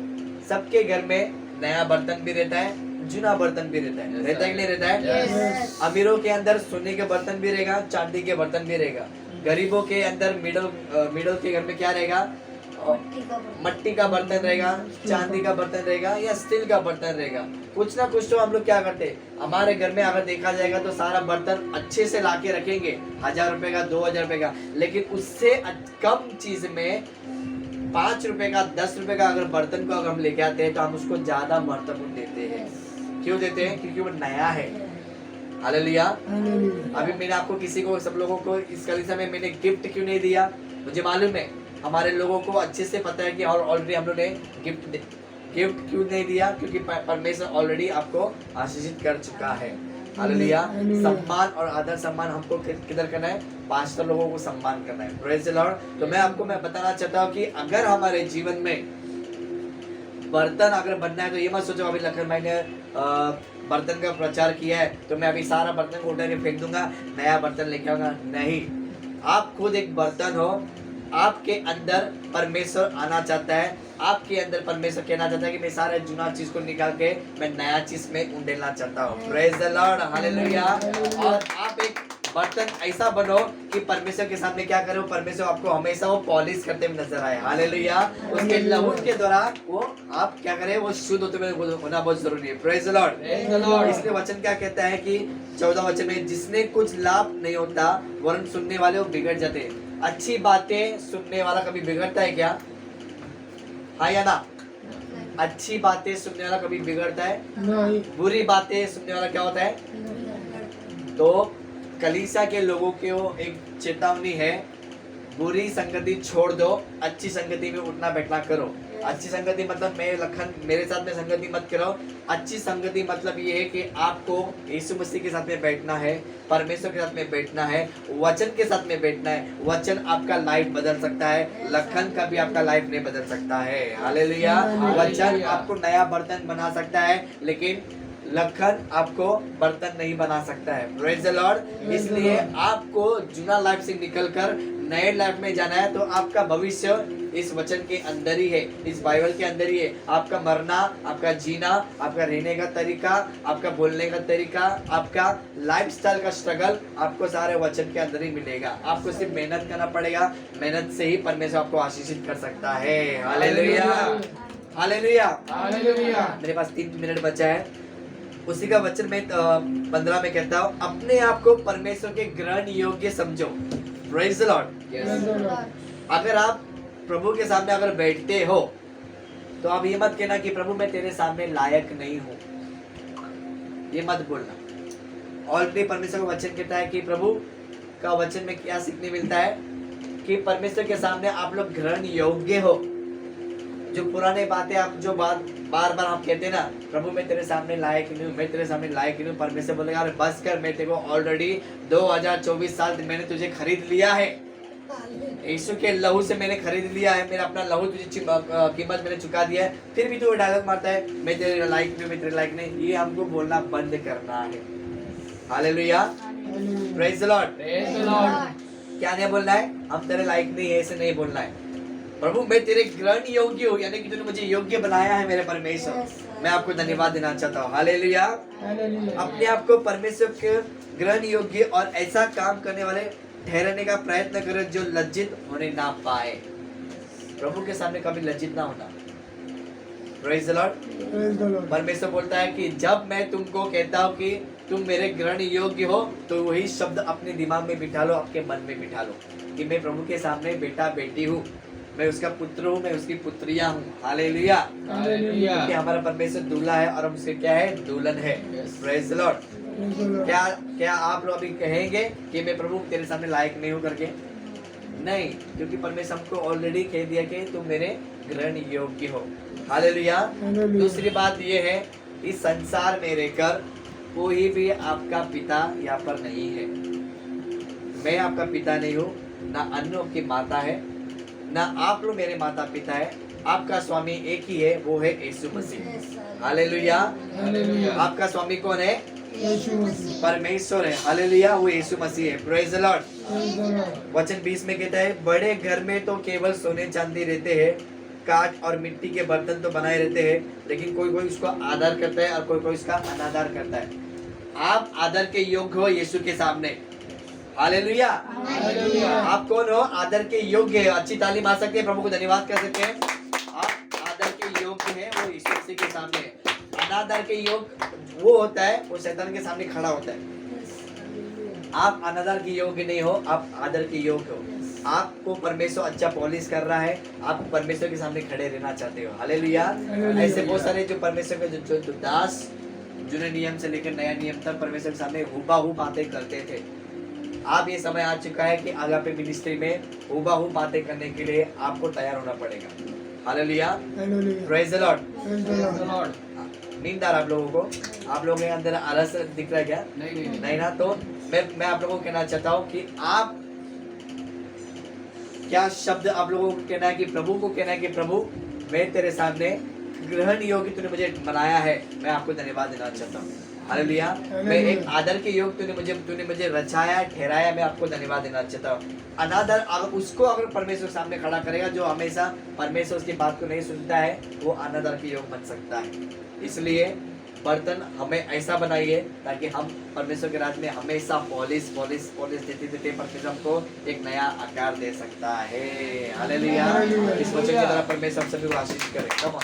सबके घर में नया बर्तन भी रहता है, जूना बर्तन भी रहता है। रहता है कि नहीं रहता है? अमीरों के अंदर सोने के बर्तन भी रहेगा, चांदी के बर्तन भी रहेगा। गरीबों के अंदर मिडल के घर में क्या रहेगा? मट्टी का बर्तन रहेगा, चांदी का बर्तन रहेगा या स्टील का बर्तन रहेगा। कुछ ना कुछ तो हम लोग क्या करते हैं, हमारे घर में अगर देखा जाएगा तो सारा बर्तन अच्छे से लाके रखेंगे, 1000 रुपए का, 2000 रुपए का। लेकिन उससे कम चीज में 5 रुपए का, 10 रुपए का अगर बर्तन को अगर हम लेके आते हैं तो हम उसको ज्यादा महत्वपूर्ण देते हैं। क्यों देते हैं? क्योंकि वो नया है। हालेलुया। अभी मैंने आपको किसी को, सब लोगों को इस कलीसिया में मैंने गिफ्ट क्यों नहीं दिया? मुझे मालूम है, हमारे लोगों को अच्छे से पता है कि और ऑलरेडी हम लोग ने गिफ्ट क्यों नहीं दिया? क्योंकि परमेश्वर ऑलरेडी आपको आशीषित कर चुका है। हालेलुया। सम्मान और आदर सम्मान हमको किधर करना है? पास्टर लोगों को सम्मान करना है। Praise the Lord. तो मैं बताना चाहता हूँ कि अगर हमारे जीवन में बर्तन अगर बनना है तो ये मत सोचो अभी लखन भाई ने बर्तन का प्रचार किया है तो मैं अभी सारा बर्तन को उठा के फेंक दूंगा, नया बर्तन लेके आऊंगा। नहीं, आप खुद एक बर्तन हो, आपके अंदर परमेश्वर आना चाहता है, आपके अंदर परमेश्वर कहना चाहता है कि मैं सारे जुना चीज को निकाल के मैं नया चीज में उंडेलना चाहता हूँ। Praise the Lord. हालेलुया। और आप एक बर्तन ऐसा बनो कि परमेश्वर के सामने क्या करो, परमेश्वर आपको हमेशा वो पॉलिश करते हुए नजर आए। हालेलुया। उसके लहू के द्वारा वो आप क्या करें, वो शुद्ध होते हुए होना बहुत जरूरी है। Praise the Lord. इसलिए वचन क्या कहता है कि 14 वचन में, जिसने कुछ लाभ नहीं होता वरन सुनने वाले वो बिगड़ जाते हैं। अच्छी बातें सुनने वाला कभी बिगड़ता है क्या? हाँ या ना? अच्छी बातें सुनने वाला कभी बिगड़ता है? नहीं। बुरी बातें सुनने वाला क्या होता है? तो कलीसिया के लोगों को एक चेतावनी है, बुरी संगति छोड़ दो, अच्छी संगति में उठना बैठना करो। अच्छी संगति मतलब मैं लखन मेरे साथ में संगति मत करो। अच्छी संगति मतलब ये है कि आपको यीशु मसीह के साथ में बैठना है, परमेश्वर के साथ में बैठना है, वचन के साथ में बैठना है। वचन आपका लाइफ बदल सकता है, लखन का भी आपका लाइफ नहीं बदल सकता है। हालेलुया। वचन आपको नया बर्तन बना सकता है, लेकिन लखन आपको बर्तन नहीं बना सकता है। Praise the Lord. इसलिए आपको जुना लाइफ से निकलकर नए लाइफ में जाना है, तो आपका भविष्य इस वचन के अंदर ही है, इस बाइबल के अंदर ही है। आपका मरना, आपका जीना, आपका रहने का तरीका, आपका बोलने का तरीका, आपका लाइफस्टाइल का स्ट्रगल आपको सारे वचन के अंदर ही मिलेगा। आपको सिर्फ मेहनत करना पड़ेगा, मेहनत से ही परमेश्वर आपको आशीषित कर सकता है। Hallelujah, hallelujah, hallelujah. मेरे पास 3 मिनट बचा है। उसी का वचन में 15 में कहता हूँ, अपने आप को परमेश्वर के ग्रहण योग्य समझो। Praise the Lord. अगर आप प्रभु के सामने अगर बैठते हो तो आप ये मत कहना कि प्रभु मैं तेरे सामने लायक नहीं हूँ, ये मत बोलना। ऑलरेडी परमेश्वर का वचन कहता है कि प्रभु का वचन में क्या सीखने मिलता है कि परमेश्वर के सामने आप लोग ग्रहण योग्य हो। जो पुराने बातें आप जो बार बार हम कहते हैं ना, प्रभु मैं तेरे सामने लायक नहीं हूँ, मैं तेरे सामने लायक नहीं हूँ। परमेश्वर बोलेगा अरे बस कर, मैं तेरे को ऑलरेडी 2024 साल मैंने तुझे खरीद लिया है। यीशु के लहू से मैंने खरीद लिया है, मेरा अपना लहू तुझे कीमत मैंने चुका दिया है। फिर भी तू डायलॉग मारता है मैं तेरे लायक नहीं, मैं तेरे लायक नहीं। ये हमको बोलना बंद करना है। Hallelujah, praise the Lord. Praise the Lord. क्या नहीं बोलना है, हम तेरे लायक नहीं है, ऐसे नहीं बोलना है। प्रभु मैं तेरे ग्रहण योग्य हूँ, यानी कि तूने मुझे योग्य बनाया है मेरे परमेश्वर। मैं आपको धन्यवाद देना चाहता हूँ। हालेलुया। अपने आप को परमेश्वर के ग्रहण योग्य और ऐसा काम करने वाले ठहरने का प्रयत्न करो जो लज्जित होने ना पाए। प्रभु के सामने कभी लज्जित ना होना। Praise the Lord. परमेश्वर बोलता है कि जब मैं तुमको कहता हूँ कि तुम मेरे ग्रहण योग्य हो, तो वही शब्द अपने दिमाग में बिठा लो, आपके मन में बिठा लो कि मैं प्रभु के सामने बेटा बेटी हूँ, मैं उसका पुत्र हूँ, मैं उसकी पुत्रिया हूँ। Hallelujah, hallelujah. कि हमारा परमेश्वर दूल्हा है और हम उसके क्या है, दुल्हन है। Praise the Lord. क्या आप लोग अभी कहेंगे कि मैं प्रभु तेरे सामने लायक नहीं हूँ करके? नहीं, क्योंकि परमेश्वर हमको ऑलरेडी कह दिया कि तुम मेरे ग्रहण योग्य हो। हालेलुया। दूसरी बात ये है, इस संसार में रहकर कोई भी आपका पिता यहाँ पर नहीं है। मैं आपका पिता नहीं हूँ, ना अन्य आपकी माता है, ना आप लोग मेरे माता पिता है। आपका स्वामी एक ही है, वो है यीशु मसीह। हालेलुया। आपका स्वामी कौन है? परमेश्वर है। हालेलुया, वो यीशु मसीह है। Praise the Lord. वचन 20 में कहता है, बड़े घर में तो केवल सोने चांदी रहते हैं, कांच और मिट्टी के बर्तन तो बनाए रहते हैं, लेकिन कोई कोई उसको आदर करता है और कोई कोई उसका अनादर करता है। आप आदर के योग्य हो यीशु के सामने। हालेलुया। आप कौन हो? आदर के योग्य है। अच्छी तालीम आ सकती है, प्रभु को धन्यवाद कर सकते हैं। आप आदर के योग्य है, वो यीशु मसीह के सामने है। अनादर के योग्य वो होता है, वो शैतान के सामने खड़ा होता है। आप अनादर के योग्य नहीं हो, आप आदर के योग्य हो। आपको परमेश्वर अच्छा पॉलिश कर रहा है, आप परमेश्वर के सामने खड़े रहना चाहते हो। हालेलुया। ऐसे बहुत सारे जो परमेश्वर के जो दास जुने नियम से लेकर नया नियम तक परमेश्वर के सामने हुबहू बातें करते थे। आप ये समय आ चुका है कि आगापे मिनिस्ट्री में हुबहू बातें करने के लिए आपको तैयार होना पड़ेगा। Hallelujah, praise the Lord. नींद आ रहा आप लोगों को? आप लोगों के अंदर आलस दिख रहा है क्या? नहीं ना। तो मैं आप लोगों को कहना चाहता हूँ कि आप क्या शब्द आप लोगों को कहना है कि प्रभु को कहना है कि प्रभु मैं तेरे सामने ग्रहण योग्य तूने मुझे बनाया है, मैं आपको धन्यवाद देना चाहता हूँ। हालेलुया। मैं एक आदर के योग्य तूने मुझे रचाया, ठहराया, मैं आपको धन्यवाद देना चाहता हूँ। अनादर अगर उसको अगर परमेश्वर सामने खड़ा करेगा, जो हमेशा परमेश्वर उसकी बात को नहीं सुनता है, वो अनादर के योग बन सकता है। इसलिए बर्तन हमें ऐसा बनाइए ताकि हम परमेश्वर के राज में हमेशा पॉलिश देते परमेश्वर हमको एक नया आकार दे सकता है। हालेलुया। इस वचन की तरह परमेश्वर हम सभी को आशीष करे। Come on.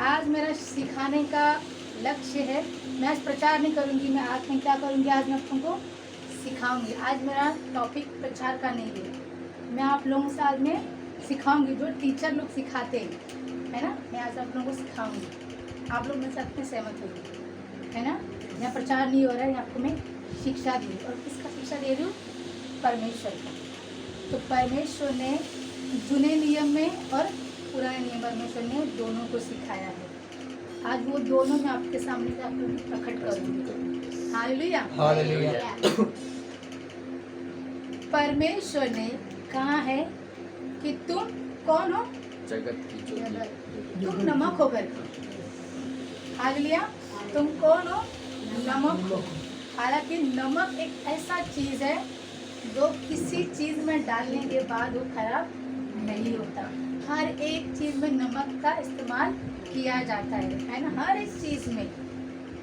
आज मेरा सिखाने का लक्ष्य है, मैं आज प्रचार नहीं करूंगी, मैं आज में क्या करूंगी, आज मैं तुमको सिखाऊंगी। आज मेरा टॉपिक प्रचार का नहीं है, मैं आप लोगों से आज मैं सिखाऊंगी जो टीचर लोग सिखाते हैं, है ना। मैं आज आप लोगों को सिखाऊंगी, आप लोग मेरे साथ में सहमत होंगे। है ना। यहाँ प्रचार नहीं हो रहा है, आपको मैं शिक्षा दी और किसका शिक्षा दे रही हूँ? परमेश्वर का। तो परमेश्वर ने जूने नियम में और पुराने नियम परमेश्वर ने दोनों को सिखाया है। आज वो दोनों मैं आपके सामने से आपको प्रकट करूँगी। हालेलुया। हालेलुया। परमेश्वर ने कहा है कि तुम कौन हो? जगत की ज्योति। तुम नमक हो करके। हालेलुया। तुम कौन हो? नमक हो। हालांकि नमक एक ऐसा चीज है जो किसी चीज में डालने के बाद वो खराब नहीं होता। हर एक चीज में नमक का इस्तेमाल किया जाता है ना। हर एक चीज में,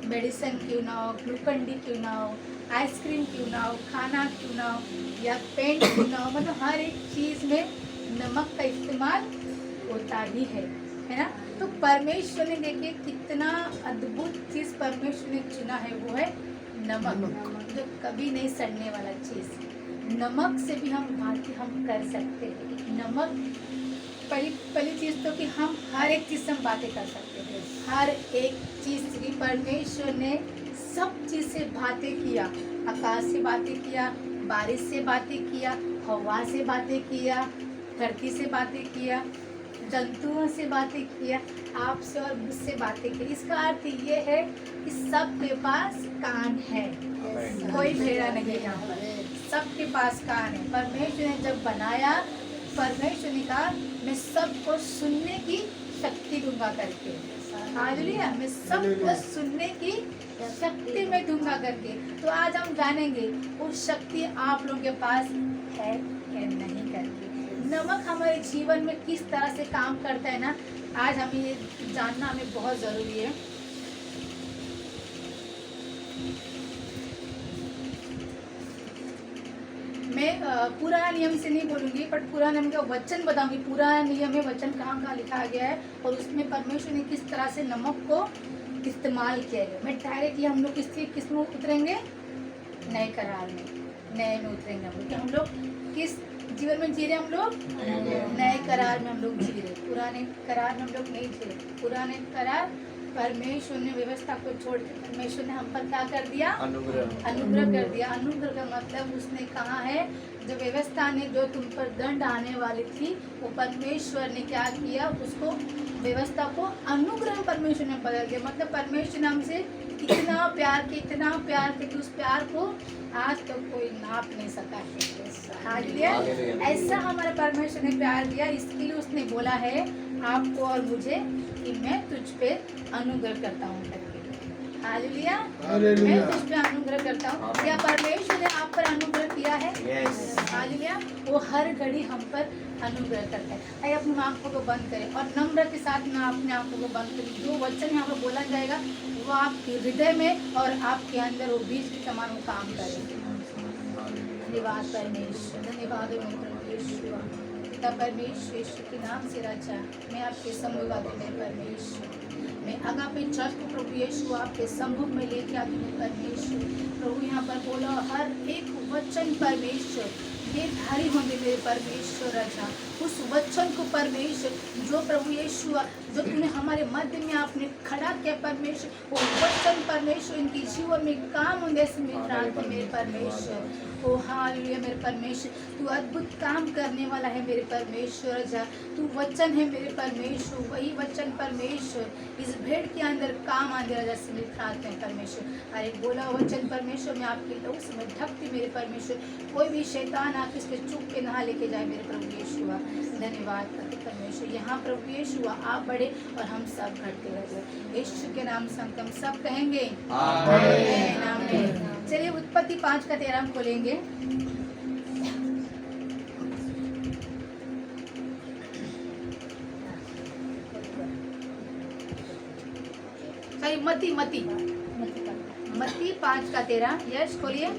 मेडिसिन क्यों ना हो, ग्लूकन डी क्यों ना हो, आइसक्रीम क्यों ना हो, खाना क्यों ना हो या पेंट क्यों ना हो, मतलब हर एक चीज में नमक का इस्तेमाल होता ही है ना। तो परमेश्वर ने देखिए कितना अद्भुत चीज परमेश्वर ने चुना है, वो है नमक, जो कभी नहीं सड़ने वाला चीज। नमक से भी हम बातें हम कर सकते हैं। नमक पहली चीज तो कि हम हर एक चीज से हम बातें कर सकते हैं। हर एक चीज की परमेश्वर ने सब चीज से बातें किया। आकाश से बातें किया, बारिश से बातें किया, हवा से बातें किया, धरती से बातें किया, जंतुओं से बातें किया, आपसे और मुझसे बातें की। इसका अर्थ ये है कि सबके पास कान है, कोई भेड़ा नहीं यहाँ पर, सबके पास कान है। परमेश्वर ने जब बनाया, परमेश्वर ने कहा मैं सबको सुनने की शक्ति दूंगा करके। हालेलुया। मैं सबको सुनने की शक्ति मैं दूंगा करके। तो आज हम जानेंगे वो शक्ति आप लोगों के पास है या नहीं करके। नमक हमारे जीवन में किस तरह से काम करता है ना, आज हमें ये जानना हमें बहुत ज़रूरी है। मैं पुराना नियम से नहीं बोलूँगी, बट पुराना नियम का वचन बताऊंगी। पुराना नियम में वचन कहाँ कहाँ लिखा गया है और उसमें परमेश्वर ने किस तरह से नमक को इस्तेमाल किया है। मैं डायरेक्टली हम लोग किस में उतरेंगे? नए करार में, नए में उतरेंगे हम लोग। हम लोग किस जीवन में जी रहे? हम लोग नए करार में हम लोग जी रहे। पुराने करार में हम लोग नहीं जी रहे। पुराने करार परमेश्वर ने व्यवस्था को छोड़ के परमेश्वर ने हम पर क्या कर दिया? अनुग्रह कर दिया। अनुग्रह का मतलब उसने कहा है जो व्यवस्था ने जो तुम पर दंड आने वाली थी, वो परमेश्वर ने क्या किया? उसको व्यवस्था को अनुग्रह परमेश्वर ने बदल दिया। मतलब परमेश्वर ने हमसे इतना प्यार किया कि उस प्यार को आज तक कोई नाप नहीं सका है। हालेलुया। ऐसा हमारे परमेश्वर ने प्यार दिया, इसके लिए उसने बोला है आपको और मुझे कि मैं तुझ पे अनुग्रह करता हूँ करके। हालेलुया। मैं तुझ पे अनुग्रह करता हूँ। क्या परमेश्वर ने आप पर अनुग्रह किया है? हालेलुया। वो हर घड़ी हम पर अनुग्रह करता है। आइए अपनी आंखों को बंद करें और नम्र के साथ में अपने आंखों को बंद करें। जो वचन यहाँ पर बोला जाएगा वो आपके हृदय में और आपके अंदर वो बीज के समान वो काम करें। धन्यवाद परमेश्वर, धन्यवाद पिता परमेश्वर यीशु के नाम से राजा, मैं आपके सम्मुख आती हूँ परमेश्वर। मैं अगापे चर्च को प्रभु यीशु आपके सम्मुख में लेके आती हूँ परमेश्वर। प्रभु यहाँ पर बोला हर एक वचन परमेश्वर ये धारी होंगे मेरे परमेश्वर राजा। उस वचन को परमेश्वर जो प्रभु यीशु जो तूने हमारे मध्य में आपने खड़ा किया परमेश्वर, वो वचन परमेश्वर इनकी जीवन में काम होंगे मेरे परमेश्वर। ओ हालेलुया मेरे परमेश्वर, तू अद्भुत काम करने वाला है मेरे परमेश्वर राजा। तू वचन है मेरे परमेश्वर, वही वचन परमेश्वर इस भेड़ के अंदर काम आने राजा से मेरे प्रार्थना है परमेश्वर। अरे बोला वचन परमेश्वर, मैं आपके लहू से मैं ढकती मेरे परमेश्वर। कोई भी शैतान आके इसके चुप के नहा लेके जाए मेरे प्रभु यीशु। धन्यवाद करते परमेश्वर। यहाँ प्रभु यीशु आप बड़े और हम सब घटते रह जाए। यीशु के नाम से हम सब कहेंगे आमीन आमीन। चलिए उत्पत्ति 5:13 हम खोलेंगे। सॉरी मत्ती 5:13। यस खोलिए।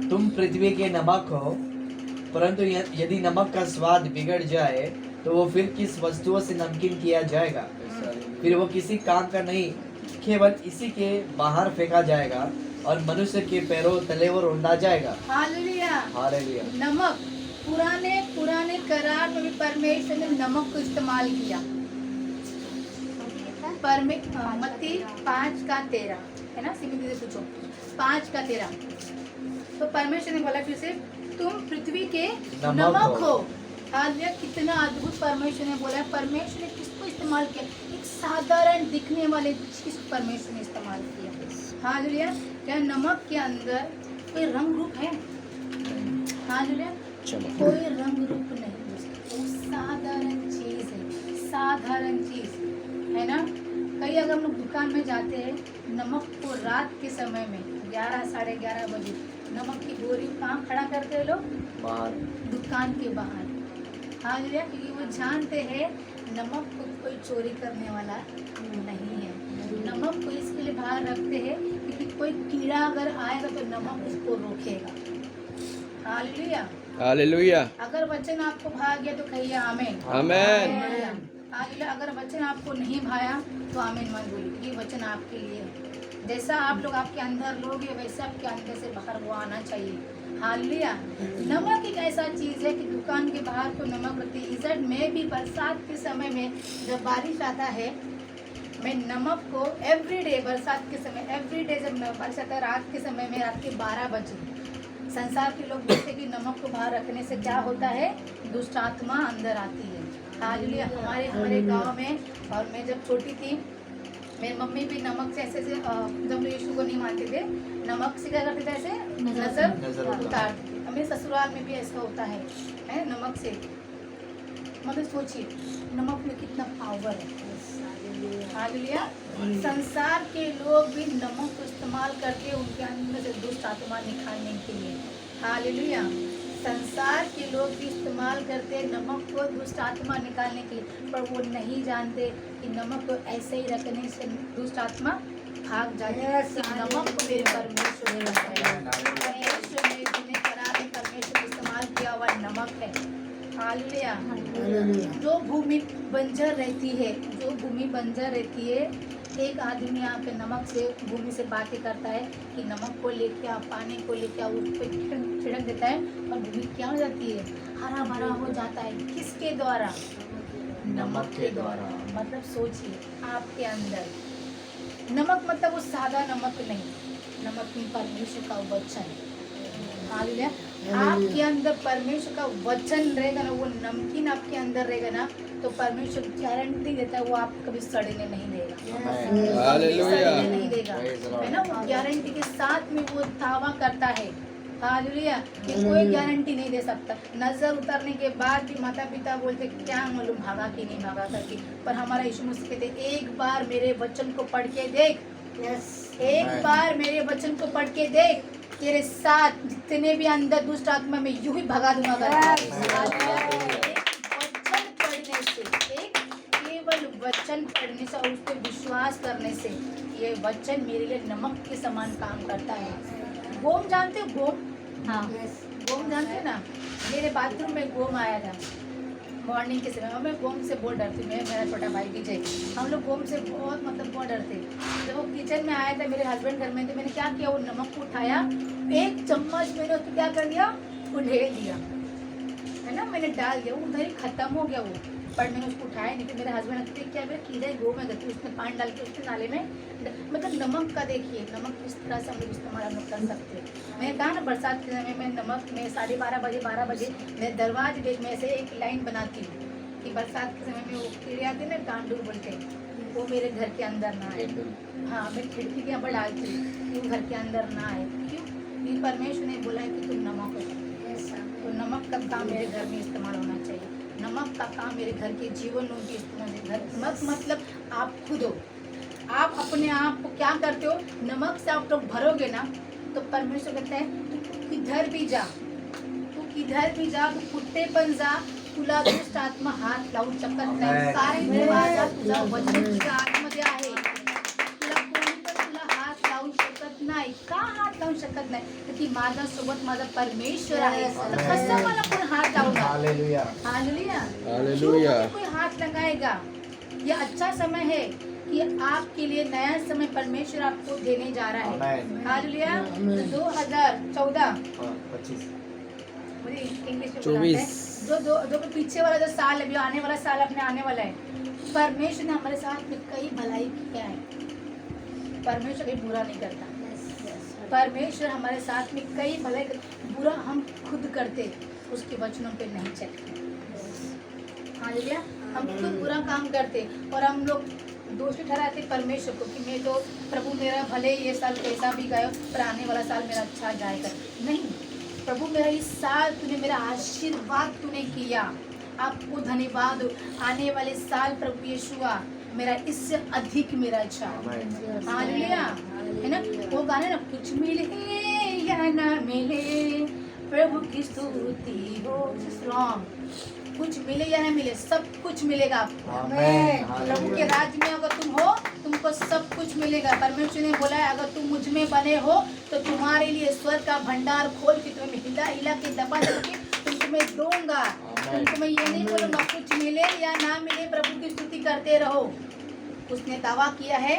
तुम पृथ्वी के नमक हो, परंतु यदि नमक का स्वाद बिगड़ जाए तो वो फिर किस वस्तुओं से नमकीन किया जाएगा? फिर वो किसी काम का नहीं, केवल इसी के बाहर फेंका जाएगा और मनुष्य के पैरों तले वो रोंदा जाएगा। हालेलुया। हालेलुया। नमक, पुराने करार में भी परमेश्वर ने नमक को इस्तेमाल किया। मत्ती 5:13 है ना, सिमी से पूछो 5:13। तो परमेश्वर ने बोला फिर से, तुम पृथ्वी के नमक हो। हालेलुया, कितना अद्भुत परमेश्वर ने बोला है। परमेश्वर ने किसको इस्तेमाल किया? एक साधारण दिखने वाले चीज परमेश्वर ने इस्तेमाल किया। हालेलुया। क्या नमक के अंदर कोई रंग रूप है? हालेलुया, कोई रंग रूप नहीं, वो साधारण चीज है, साधारण चीज है ना। कई अगर हम लोग दुकान में जाते हैं, नमक को रात के समय में 11 साढ़े 11 बजे नमक की बोरी कहाँ खड़ा करते हैं लोग? बाहर, दुकान के बाहर। हालेलुया, क्योंकि वो जानते हैं नमक को कोई चोरी करने वाला नहीं है। नमक को इसके लिए बाहर रखते हैं क्योंकि कोई कीड़ा अगर आएगा तो नमक उसको रोकेगा। हालेलुया। हालेलुया। अगर वचन आपको भा गया तो कहिए आमीन। आमीन। हालेलुया। अगर वचन आपको नहीं भाया तो आमीन मत बोलिए, ये वचन आपके लिए है। जैसा आप लोग आपके अंदर लोगे वैसे आपके अंदर से बाहर वो आना चाहिए। हालेलुया। नमक एक ऐसा चीज है कि दुकान के बाहर तो नमक रखती है। इज़राइल में भी बरसात के समय में जब बारिश आता है, मैं नमक को एवरीडे, बरसात के समय एवरीडे जब बारिश आता है, रात के समय में, रात के 12 बजे संसार के लोग बोलते हैं कि नमक को बाहर रखने से क्या होता है? दुष्ट आत्मा अंदर आती है। हालेलुया। हमारे गांव में, और मैं जब छोटी थी, मेरी मम्मी भी नमक से ऐसे जब लोग यीशु को नहीं मानते थे, नमक से क्या करते थे? ऐसे नजर उतारते थे। मेरे ससुराल में भी ऐसा होता है नमक से। मतलब सोचिए नमक में कितना पावर है। हालेलुया। संसार के लोग भी नमक को इस्तेमाल करके उनके अंदर से दुष्ट आत्मा निकालने के लिए। हालेलुया। संसार के लोग भी इस्तेमाल करते हैं नमक को दुष्ट आत्मा निकालने के लिए, पर वो नहीं जानते कि नमक को ऐसे ही रखने से दुष्ट आत्मा भाग जाती है। नमक को मेरे परमेश्वर ने रखा है। परमेश्वर ने जिन्हें करार में परमेश्वर ने इस्तेमाल किया हुआ नमक है। हालेलुया। जो भूमि बंजर रहती है, जो भूमि बंजर रहती है, एक आदमी यहाँ पे नमक से भूमि से बातें करता है कि नमक को लेके आ, पानी को लेके आ, उस पर छिड़क देता है और भूमि क्या हो जाती है? हरा भरा हो जाता है। किसके द्वारा? नमक के द्वारा। मतलब सोचिए आपके अंदर नमक, मतलब वो सादा नमक नहीं, नमक में परमेश्वर का वचन। हालेलुया। आपके अंदर परमेश्वर का वचन रहेगा ना, वो नमकीन आपके अंदर रहेगा ना, तो परमेश्वर गारंटी देता है वो आप कभी सड़ने नहीं देगा। हालेलुया। नहीं देगा, है ना। वो गारंटी के साथ में वो दावा करता है। हालेलुया। कि कोई गारंटी नहीं दे सकता। नजर उतरने के बाद भी माता पिता बोलते क्या मालूम भागा कि नहीं भागा करके, पर हमारा यीशु मसीह कहते एक बार मेरे वचन को पढ़ के देख, एक बार मेरे वचन को पढ़ के देख, तेरे साथ जितने भी अंदर दुष्ट आत्मा में यूं ही भगा दूंगा करके। वचन पढ़ने से, एक केवल वचन पढ़ने से और उस पर विश्वास करने से, ये वचन मेरे लिए नमक के समान काम करता है। गोम जानते हो? गोम, हाँ गोम जानते हो ना। मेरे बाथरूम में गोम आया था मॉर्निंग के समय, और मैं गोम से बहुत डरती हूँ। मैं, मेरा छोटा भाई विजय, हम लोग गोम से बहुत बहुत डरते। जब वो किचन में आया था, मेरे हस्बैंड घर में थे, मैंने क्या किया? वो नमक को उठाया, एक चम्मच मैंने उसको क्या कर दिया? उधेड़ दिया, है ना, मैंने डाल दिया, वो उधर ही खत्म हो गया वो। पर मैंने उसको उठाया नहीं, तो मेरे हस्बैंड ने क्या मेरा कीड़ा गो में गई, उसमें पानी डाल के उसके नाले में, मतलब नमक का देखिए, नमक किस तरह से हम लोग इस्तेमाल हम लोग कर सकते हैं। मैंने कहा ना बरसात के समय में नमक में 12:30 बजे 12 बजे मैं दरवाजे में से एक लाइन बनाती हूँ कि बरसात के समय में वो कीड़े आते ना, गांडू बोलते हैं, वो मेरे घर के अंदर ना आए। हाँ, मैं खिड़की के यहाँ पर डालती हूँ कि वो घर के अंदर ना आए। क्यों? क्योंकि परमेश्वर ने बोला है कि तुम नमक हो, तो नमक का काम मेरे घर में इस्तेमाल होना चाहिए। नमक का काम मेरे घर के जीवन में भी इस्तेमाल है। नमक मतलब आप खुद हो, आप अपने आप को क्या करते हो? नमक से आप लोग भरोगे ना, तो परमेश्वर कहता है तू किधर भी जा, तू किधर भी जा, तू कुत्ते पण जा, तुला दुष्ट आत्मा हात लावू शकत नाही। कारण माझा तुझा वचन तुझ्या आतमध्ये आहे, तुला कोणी पण तुला हात लावू शकत नाही। का हात लावू शकत नाही? की माझा सोबत माझा परमेश्वर आहे, तर कसं मला कोण हात लावणार? Hallelujah, hallelujah, hallelujah. कोई हाथ लगाएगा? ये अच्छा समय है कि आपके लिए नया समय परमेश्वर आपको देने जा रहा है। आमेन। हालेलुया। 2014 25 मुझे इंग्लिश में 24 जो पीछे वाला जो साल है, आने वाला साल अपने आने वाला है, परमेश्वर ने हमारे साथ में कई भलाई किया है। परमेश्वर कहीं बुरा नहीं करता। परमेश्वर हमारे साथ में कई भलाई बुरा हम खुद करते, उसके वचनों पे नहीं चलते। हालेलुया। हम खुद बुरा काम करते और हम लोग दोषी ठहराते परमेश्वर को कि मैं तो प्रभु मेरा भले ये साल कैसा भी गया पर आने वाला साल मेरा अच्छा जाएगा। नहीं, प्रभु मेरा इस साल तूने मेरा आशीर्वाद तूने किया, आपको धन्यवाद हो। आने वाले साल प्रभु यीशुआ मेरा इससे अधिक मेरा अच्छा। हालेलुया। है ना वो गाना ना, कुछ मिले या ना मिले प्रभु की स्तुति हो। स्ट्रॉन्ग, कुछ मिले या ना मिले सब कुछ मिलेगा आपको। आमेन। प्रभु के राज्य में अगर तुम हो तुमको सब कुछ मिलेगा। परमेश्वर ने बोला है अगर तुम मुझ में बने हो तो तुम्हारे लिए स्वर्ग का भंडार खोल के तुम्हें हिला हिला के दबा दबा के तुमको मैं दूंगा। तुमको मैं ये नहीं बोलूंगा कुछ मिले या ना मिले प्रभु की स्तुति करते रहो। उसने दावा किया है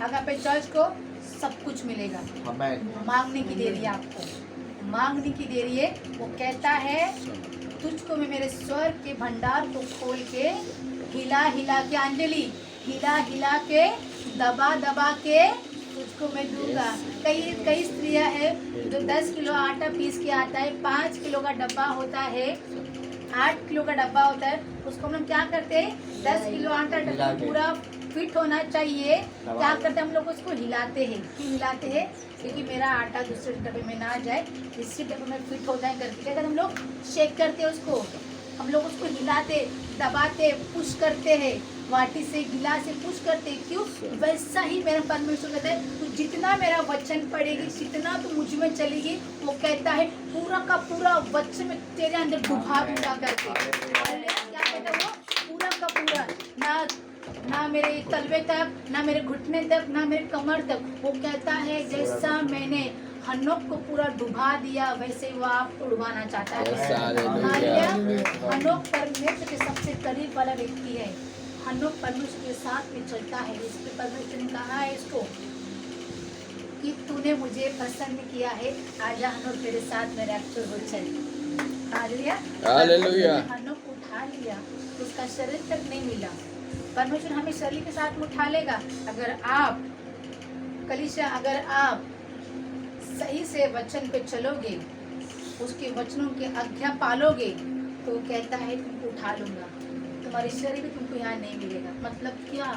अगापे चर्च को सब कुछ मिलेगा। आमेन। मांगने की देरी है आपको, मांगने की देरी है। वो कहता है तुझको मैं मेरे स्वर्ग के भंडार को खोल के हिला हिला के, अंजलि हिला हिला के दबा दबा के तुझको मैं दूंगा। कई स्त्रियां हैं जो 10 किलो आटा पीस के आता है, 5 किलो का डब्बा होता है, 8 किलो का डब्बा होता है, उसको हम लोग क्या करते हैं 10 किलो आटा डब्बा पूरा फिट होना चाहिए, क्या करते हैं हम लोग उसको हिलाते हैं। क्यों हिलाते हैं? क्योंकि मेरा आटा दूसरे डब्बे में ना जाए, इसी डब्बे में फिट हो जाए करके क्या करते हम लोग शेक करते हैं उसको, हम लोग उसको हिलाते दबाते पुश करते हैं, वाटी से गिलास से पुश करते हैं। क्यों? वैसा ही मेरा परमेश्वर कहता है तू जितना मेरा वचन पढ़ेगी जितना तू मुझ में चलेगी, वो कहता है पूरा का पूरा वचन में तेरे अंदर डुबा दूंगा करके। क्या कहता है वो? पूरा का पूरा, ना मेरे तलवे तक, ना मेरे घुटने तक, ना मेरे कमर तक। वो कहता है जैसा मैंने हनोक को पूरा डुबा दिया वैसे वो आपको डुबाना चाहता है। हालेलुया। हनोक परमेश्वर के सबसे करीब वाला व्यक्ति है। हनोक परमेश्वर के साथ में चलता है। इस पे परमेश्वर ने कहा है इसको कि तूने मुझे पसंद किया है, आजा हनोक तेरे साथ में रैप्चर हो चल। हालेलुया। हालेलुया। हनोक को उठा लिया, उसका शरीर तक नहीं मिला। परमेश्वर हमें शरीर के साथ में उठा लेगा अगर आप कलीसिया, अगर आप सही से वचन पे चलोगे, उसके वचनों की आज्ञा पालोगे, तो कहता है तुमको उठा लूंगा। तुम्हारे शरीर भी तुमको यहाँ नहीं मिलेगा। मतलब क्या?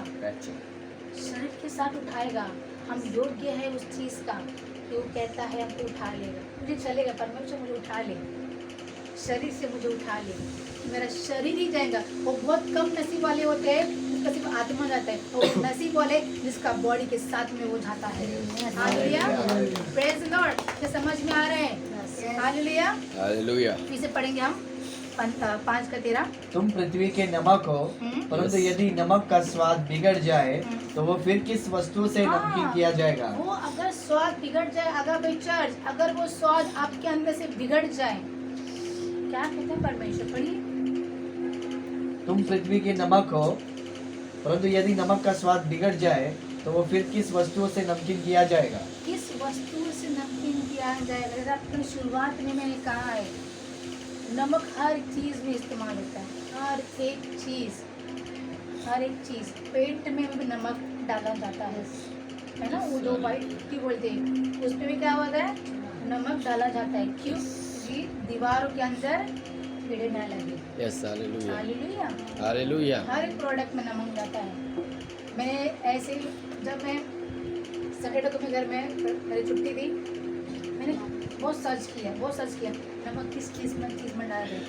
शरीर के साथ उठाएगा। हम योग्य है उस चीज़ का कि वो कहता है हमको उठा लेगा। मुझे चलेगा, परमेश्वर मुझे उठा ले, शरीर से मुझे उठा ले, मेरा शरीर ही जाएगा। वो बहुत कम नसीब वाले होते हैं जिसका सिर्फ आत्मा जाता है, वो नसीब वाले जिसका बॉडी के साथ में वो जाता है। हालेलुया। Praise the Lord. क्या समझ में आ रहे हैं? हालेलुया। हालेलुया। फिर से पढ़ेंगे हम 5:13। तुम पृथ्वी के नमक हो, परंतु यदि नमक का स्वाद बिगड़ जाए तो वो फिर किस वस्तु से नमकीन किया जाएगा? वो अगर स्वाद बिगड़ जाए, अगर भाई चर्च, अगर वो स्वाद आपके अंदर से बिगड़ जाए, क्या कहते हैं परमेश्वर? पढ़िए। तुम पृथ्वी के नमक हो, परंतु यदि नमक का स्वाद बिगड़ जाए तो वो फिर किस वस्तु से नमकीन किया जाएगा? किस वस्तु से नमकीन किया जाएगा? जैसे आपने शुरुआत में मैंने कहा है, नमक हर चीज़ में इस्तेमाल होता है, हर एक चीज़, हर एक चीज़। पेंट में भी नमक डाला जाता है ना? वो जो वाइट की बोलते हैं उसमें भी क्या होता है? नमक डाला जाता है। क्यों? कि दीवारों के अंदर कीड़े ना लगे। Yes, hallelujah. हालेलुया। हालेलुया। हर एक प्रोडक्ट में नमक जाता है। मैंने ऐसे ही जब मैं सैटरडे को मेरे घर में मेरी छुट्टी थी, मैंने बहुत सर्च किया नमक किस चीज़ में डाल दे।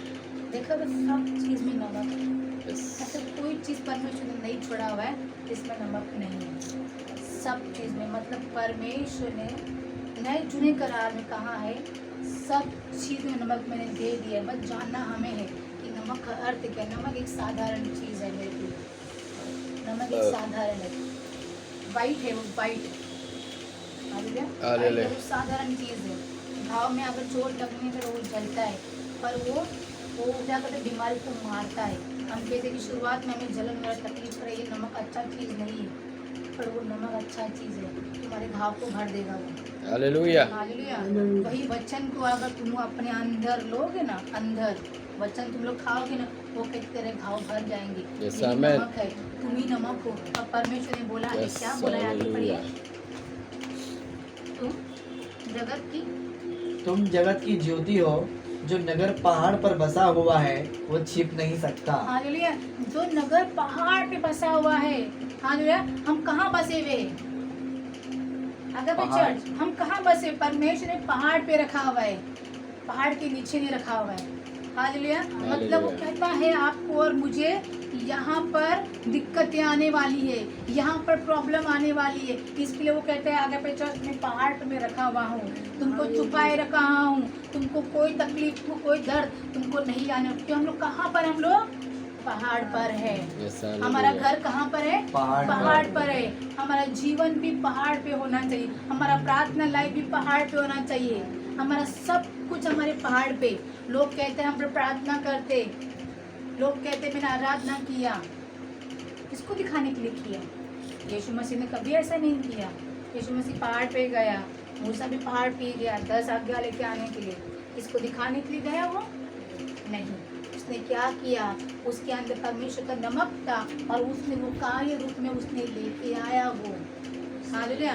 देखा तो सब चीज़ में नमक है। ऐसा कोई चीज़ परमेश्वर ने नहीं छोड़ा हुआ है जिसमें नमक नहीं है। सब चीज़ में, मतलब परमेश्वर ने नए चुने करार में कहा है सब चीज़ में नमक मैंने दे दिया। बस जानना हमें है कि नमक का अर्थ क्या है। नमक एक साधारण चीज़ है मेरे लिए, नमक एक साधारण है, वाइट है, वो वाइट हालेलुया। वो साधारण चीज़ है। घाव में अगर चोट लगने पर वो जलता है, पर वो क्या करता है? बीमारी को मारता है। हम कहते कि शुरुआत में हमें जलन वगैरह तकलीफ रही है, नमक अच्छा चीज़ नहीं है, पर वो नमक अच्छा चीज़ है, तुम्हारे घाव को भर देगा वो। हालेलुया। हालेलुया। वही वचन को अगर तुम अपने अंदर लोगे ना, अंदर वचन तुम लोग खाओगे ना, वो कहते तेरे घाव भर जाएंगे। Yes, यही amen. नमक है, तुम ही नमक हो। और परमेश्वर ने बोला है, Yes, क्या बोला है, आगे पढ़िए। हालेलुया। तुम जगत की ज्योति हो, जो नगर पहाड़ पर बसा हुआ है वो छिप नहीं सकता। हालेलुया। जो नगर पहाड़ पे बसा हुआ है, हालेलुया। हम कहाँ बसे हुए हैं? अगर पहाड़। चर्च हम कहाँ बसे? परमेश्वर ने पहाड़ पे रखा हुआ है, पहाड़ के नीचे नहीं रखा हुआ है। हालेलुया। मतलब वो कहता है आपको और मुझे, यहाँ पर दिक्कतें आने वाली है, यहाँ पर प्रॉब्लम आने वाली है, इसके लिए वो कहते हैं आगे पे चर्च में पहाड़ पे मैं रखा हुआ हूँ, तुमको छुपाए रखा हूँ, तुमको कोई तकलीफ, कोई दर्द तुमको नहीं आने। क्योंकि हम लोग कहाँ पर, हम लोग पहाड़ पर है। Yes, हमारा हालेलुया। घर कहाँ पर है? पहाड़ पर है। हमारा जीवन भी पहाड़ पे होना चाहिए, हमारा प्रार्थना लाइफ भी पहाड़ पे होना चाहिए, हमारा सब कुछ हमारे पहाड़ पे। लोग कहते हैं हम लोग प्रार्थना करते, लोग कहते मैंने आराधना किया, किसको दिखाने के लिए किया? यीशु मसीह ने कभी ऐसा नहीं किया। यीशु मसीह पहाड़ पे गया, मूसा भी पहाड़ पे गया 10 आज्ञा लेके आने के लिए। किसको दिखाने के लिए गया वो? नहीं। उसने क्या किया? उसके अंदर परमेश्वर का नमक था और उसने वो कार्य रूप में उसने लेके आया वो। हालेलुया।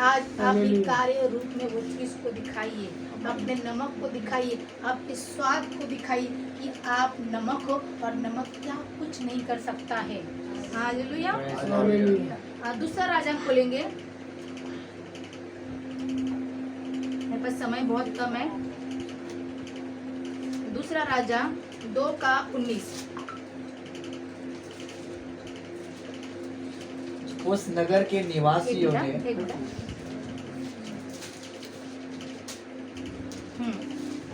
आज आप भी कार्य रूप में वो चीज को दिखाइए, अपने नमक को दिखाइए, आपके स्वाद को दिखाइए कि आप नमक हो और नमक क्या कुछ नहीं कर सकता है। हालेलुया। दूसरा राजा खोलेंगे, मेरे पास समय बहुत कम है। दूसरा राजा 2:19। उस नगर के निवासियों ने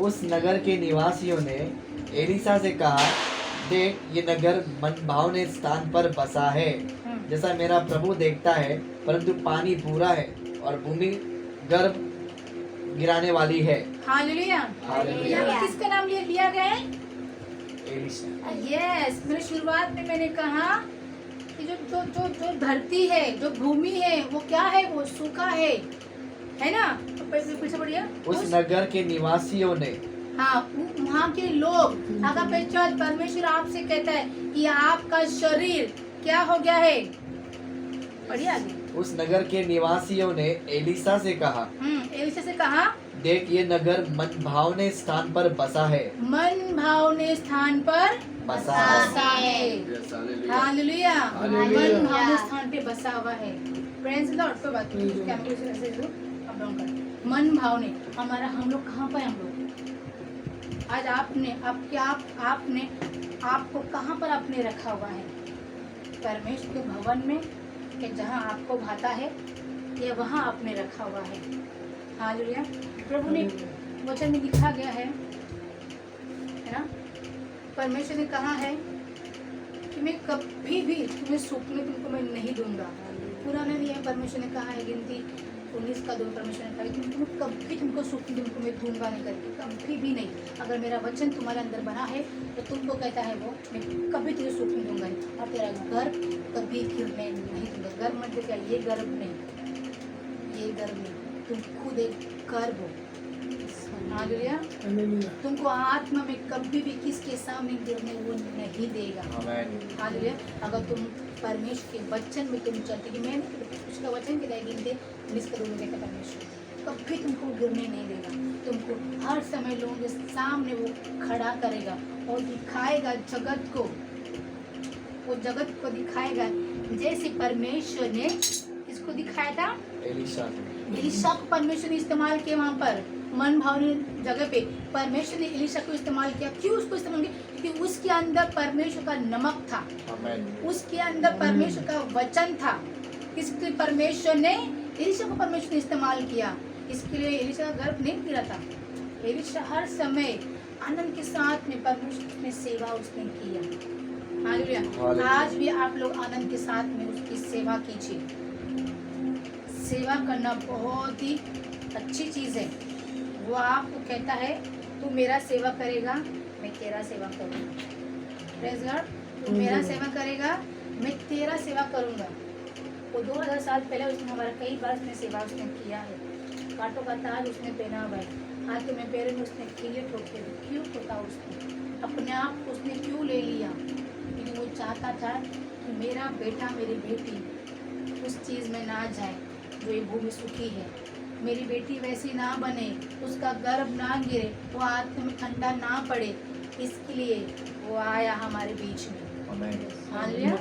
उस नगर के निवासियों ने एलिसा से कहा, देख ये नगर मनभावने स्थान पर बसा है, जैसा मेरा प्रभु देखता है, परंतु पानी पूरा है और भूमि गर्भ गिराने वाली है। हालेलुया। हालेलुया। यहाँ पे किसका नाम लिया गया है? एलिसा। यस, मेरे शुरुआत में मैंने कहा कि जो जो जो जो धरती है, जो भूमि है, वो क्या है? वो सूखा है ना? तो फिर से बढ़िया। उस नगर के निवासियों ने, हाँ, वहाँ के लोग, अगर पहचान परमेश्वर आपसे कहता है कि आपका शरीर क्या हो गया है? बढ़िया। उस नगर के निवासियों ने एलिसा से कहा, एलिसा से कहा, देख ये नगर मनभावने स्थान पर बसा है। मन भावने स्थान पर बसा है। Yes, hallelujah. हालेलुया। हालेलुया। मन भावने स्थान पे बसा हुआ है। Praise the Lord. कोई बात नहीं, कैमरे से ऐसे दो, अप डाउन कर। मन भावने हमारा, हम लोग कहाँ पर हैं? हम लोग आज आपने आपने आपको कहाँ पर आपने रखा हुआ है? परमेश्वर के भवन में, कि जहाँ आपको भाता है, या वहाँ आपने रखा हुआ है? हालेलुया। प्रभु ने वचन में लिखा गया है ना, परमेश्वर ने कहा है कि मैं कभी भी तुम्हें सूखने तुमको मैं नहीं दूंगा। पुराने नियम परमेश्वर ने कहा है, गिनती 19:2 परमेश्वर ने कहा कि कभी तुमको सूखने तुमको मैं दूंगा नहीं करके, कभी भी नहीं। अगर मेरा वचन तुम्हारे अंदर बना है तो तुमको कहता है वो, मैं कभी तुझे सूखने दूंगा नहीं, और तेरा गर्भ कभी गिरने नहीं दूंगा। गर्भ मतलब क्या? ये गर्भ नहीं, ये गर्भ नहीं, तुम खुद एक गर्भ हो। हालेलुया। तुमको आत्मा में कभी भी किसके सामने गिरने वो नहीं देगा। हालेलुया। अगर तुम परमेश्वर के वचन में तुम चलते, कि मैं उसका वचन के लिए गिनते कहता परमेश्वर कभी तुमको गिरने नहीं देगा। तुमको हर समय लोगों के सामने वो खड़ा करेगा और दिखाएगा जगत को, वो जगत को दिखाएगा जैसे परमेश्वर ने किसको दिखाया था? एलिशा को परमेश्वर ने इस्तेमाल किया। वहाँ पर मन भावनी जगह पे परमेश्वर ने एलिशा को इस्तेमाल किया। क्यों उसको इस्तेमाल किया? क्योंकि उसके अंदर परमेश्वर का नमक था, उसके अंदर परमेश्वर का वचन था। इसके परमेश्वर ने एलिशा को परमेश्वर ने इस्तेमाल किया। इसके लिए एलिशा का गर्भ नहीं गिरा था। एलिशा हर समय आनंद के साथ में परमेश्वर में सेवा उसने किया। हालेलुया। आज भी आप लोग आनंद के साथ में उसकी सेवा कीजिए। सेवा करना बहुत ही अच्छी चीज़ है। वो आपको कहता है तू मेरा सेवा करेगा, मैं तेरा सेवा करूँगा। Praise God. तू मेरा सेवा करेगा, मैं तेरा सेवा करूंगा। वो 2000 साल पहले उसने हमारा कई बार उसने सेवा उसने किया है। कांटों का ताज उसने पहना हुआ है, हाथों में पैरों में उसने कीड़े ठोके। क्यों ठोका उसने? अपने आप को उसने क्यों ले लिया? क्योंकि वो चाहता था कि मेरा बेटा मेरी बेटी उस चीज़ में ना जाए जो ये भूमि सुखी है, मेरी बेटी वैसी ना बने, उसका गर्भ ना गिरे, वो आत्मा में ठंडा ना पड़े, इसके लिए वो आया हमारे बीच में। हालेलुया।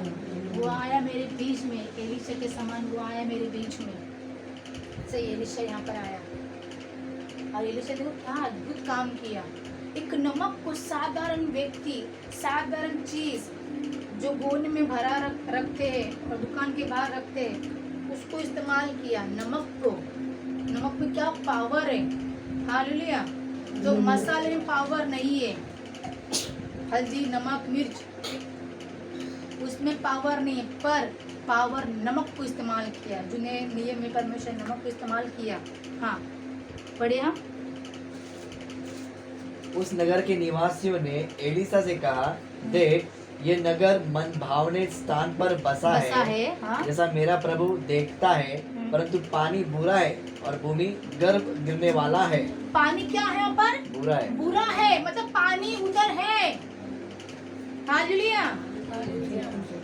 वो आया मेरे बीच में, एलीशा के समान वो आया मेरे बीच में। सही, एलीशा यहाँ पर आया और एलीशा ने क्या अद्भुत काम किया। एक नमक को साधारण व्यक्ति, साधारण चीज जो गोन में भरा रखते हैं और दुकान के बाहर रखते हैं, उसको इस्तेमाल किया। नमक में क्या पावर है। हालेलुया। जो मसाले में पावर नहीं है, हल्दी नमक मिर्च, उसमें पावर नहीं है, पर पावर नमक को इस्तेमाल किया। जो नए नियम में परमेश्वर नमक को इस्तेमाल किया। हाँ, पढ़े हम। उस नगर के निवासियों ने एलिसा से कहा, देख ये नगर मन भावने स्थान पर बसा है, हाँ। जैसा मेरा प्रभु देखता है, परंतु पानी बुरा है और भूमि गर्भ गिरने वाला है। पानी क्या है यहाँ पर? बुरा है। बुरा है, मतलब पानी उधर है। हालेलुया।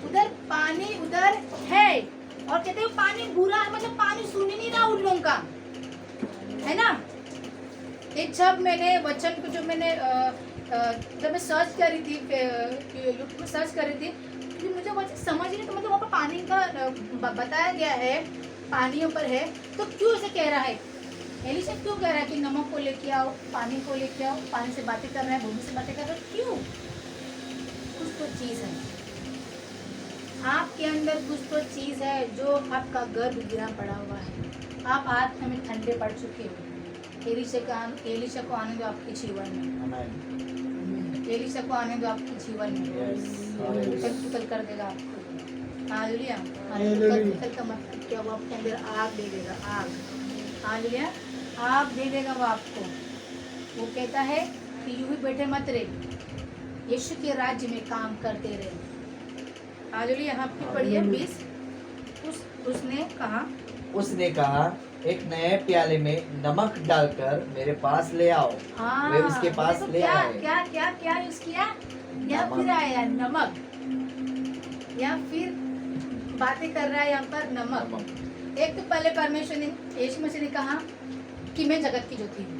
उधर पानी उधर है और कहते हैं पानी बुरा है, मतलब पानी सुन ही नहीं रहा उन लोगों का, है ना। एक जब मैंने वचन को जो मैंने जब मैं सर्च कर रही थी, यूट्यूब में सर्च कर रही थी, क्योंकि मुझे वचन समझ नहीं, तो मतलब वहाँ पर पानी का बताया गया है, पानी ऊपर है, तो क्यों ऐसे कह रहा है? एलीशा क्यों कह रहा है कि नमक को लेके आओ, पानी को लेके आओ, पानी से बातें कर रहा है, भूमि से बातें कर रहा है? क्यों? कुछ तो चीज है आपके अंदर, कुछ तो चीज है जो आपका गर्भ गिरा पड़ा हुआ है। आप आत्मा में ठंडे पड़ चुके हो। एलीशा को आने दो आपके जीवन में। एलीशा को आने दो आपके जीवन में। उथल कर देगा आपको। हालेलुया। उथल का मतलब क्या? वो आपके अंदर आग दे देगा, आग। हालेलुया। आग दे देगा वो आपको। वो कहता है कि यूं ही बैठे मत रहे, यीशु के राज्य में काम करते रहे। हालेलुया। यहाँ पे पढ़िए 20। उसने कहा एक नए प्याले में नमक डालकर मेरे पास ले आओ। हाँ, वे उसके पास ले आए। क्या यूज किया? या फिर आया नमक, या फिर बातें कर रहा है यहाँ पर नमक। एक तो पहले परमेश्वर ने, यीशु मसीह ने कहा कि मैं जगत की ज्योति हूँ।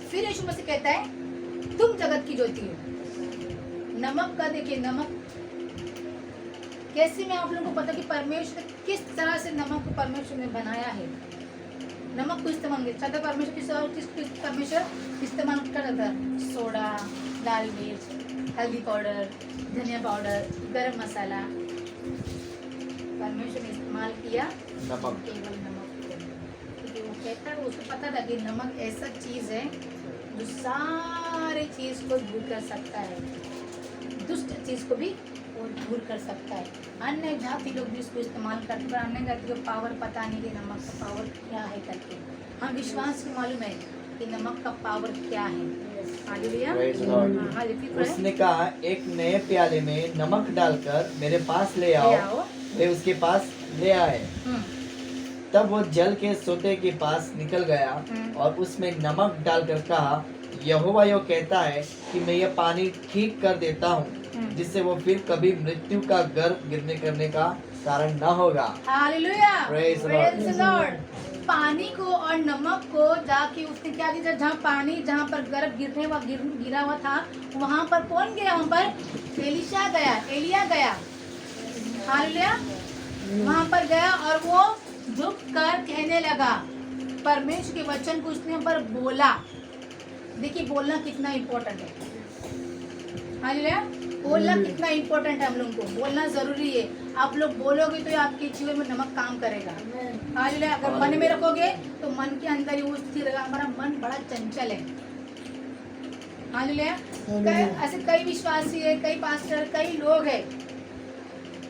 फिर यीशु मसीह कहता है तुम जगत की ज्योति हो। नमक का देखिए, नमक कैसे, मैं आप लोगों को पता कि परमेश्वर किस तरह से नमक को परमेश्वर ने बनाया है। नमक को इस्तेमाल किया परमेश्वर, परमेश्वर इस्तेमाल करता था सोडा, लाल मिर्च, हल्दी पाउडर, धनिया पाउडर, गरम मसाला। परमेश्वर ने इस्तेमाल किया नमक, केवल नमक को, क्योंकि वो कहता है, उसको पता था कि नमक ऐसा चीज है जो सारे चीज को दूर कर सकता है, दुष्ट चीज को भी वो दूर कर सकता है। अन्य जाति लोग भी इसको इस्तेमाल करते हैं, पर अन्य जाति को पावर पता नहीं कि नमक का पावर क्या है करके। हम विश्वास को मालूम है कि नमक का पावर क्या है। हालेलुया। हाँ, उसने कहा एक नए प्याले में नमक डालकर मेरे पास ले आओ। वे उसके पास ले आए। तब वो जल के सोते के पास निकल गया और उसमें नमक डालकर कहा, यहोवा यो कहता है कि मैं यह पानी ठीक कर देता हूँ, जिससे वो फिर कभी मृत्यु का गर्भ गिरने करने का कारण न होगा। हालेलुया। Praise the Lord. पानी को और नमक को जाके उसने क्या किया, जहाँ पर गर्भ गिरा हुआ था, वहाँ पर कौन गया? वहाँ पर एलिशा गया, एलिया गया। हालेलुया। वहाँ पर गया और वो झुक कर कहने लगा, परमेश्वर के वचन को उसने पर बोला। देखिए बोलना कितना इम्पोर्टेंट है। हालेलुया। बोलना कितना इम्पोर्टेंट है, हम लोगों को बोलना जरूरी है। आप लोग बोलोगे तो आपके जीवन में नमक काम करेगा। हालेलुया। अगर मन में रखोगे तो मन के अंदर ही वो स्थिर रहेगा। हमारा मन बड़ा चंचल है। हालेलुया। ऐसे कई विश्वासी है, कई पास्टर, कई लोग है,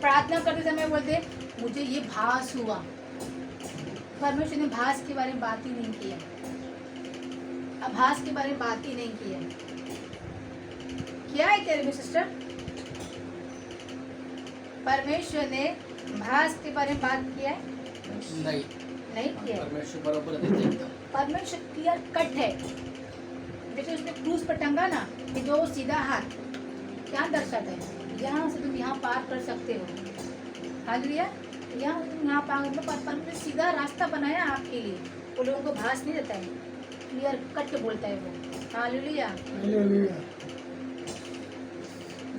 प्रार्थना करते समय बोलते मुझे ये भास हुआ। परमेश्वर ने भास के बारे में बात ही नहीं किया, आभास के बारे में बात ही नहीं किया। क्या है तेरे में सिस्टर? परमेश्वर ने भास के बारे में बात किया है? नहीं नहीं किया है। परमेश्वर बरोबर देते एकदम परमेश्वर क्लियर कट है। जैसे उसने क्रूज पर टंगा ना कि जो सीधा हाथ क्या दर्शाता है, यहाँ से तुम यहाँ पार कर सकते हो। हालेलुया। यहाँ से तुम यहाँ पार परमेश्वर सीधा रास्ता बनाया आपके लिए। वो लोगों को भास नहीं देता है, क्लियर कट के बोलता है वो। हालेलुया।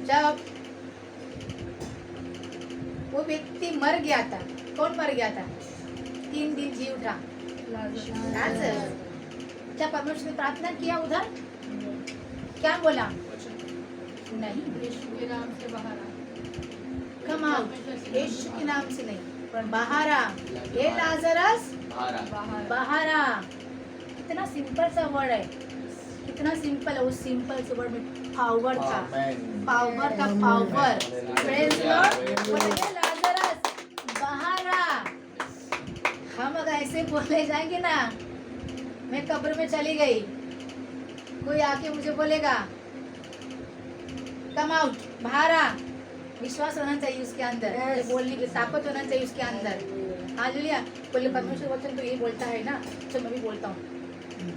जब वो व्यक्ति मर गया था, कौन मर गया था? 3 दिन जी उठा, लाजर। क्या परमेश्वर ने प्रार्थना किया उधर? क्या बोला? नहीं, यीशु के नाम से बाहर आ। Come out. यीशु के नाम से नहीं, पर बाहर आ। ये लाजरस बाहर आ। कितना सिंपल सा वर्ड है, कितना सिंपल है। उस सिंपल से वर्ड में पावर था, पावर का पावर। Praise Lord. बोलिए लाजरस बाहर आ। हम अगर ऐसे बोले जाएंगे ना, मैं कब्र में चली गई, कोई आके मुझे बोलेगा कम आउट, बाहर आ। विश्वास होना चाहिए उसके अंदर, ये बोलने की ताकत होना चाहिए उसके अंदर। हालेलुया। बोले परमेश्वर वचन तो ये बोलता है ना, चलो मैं भी बोलता हूँ।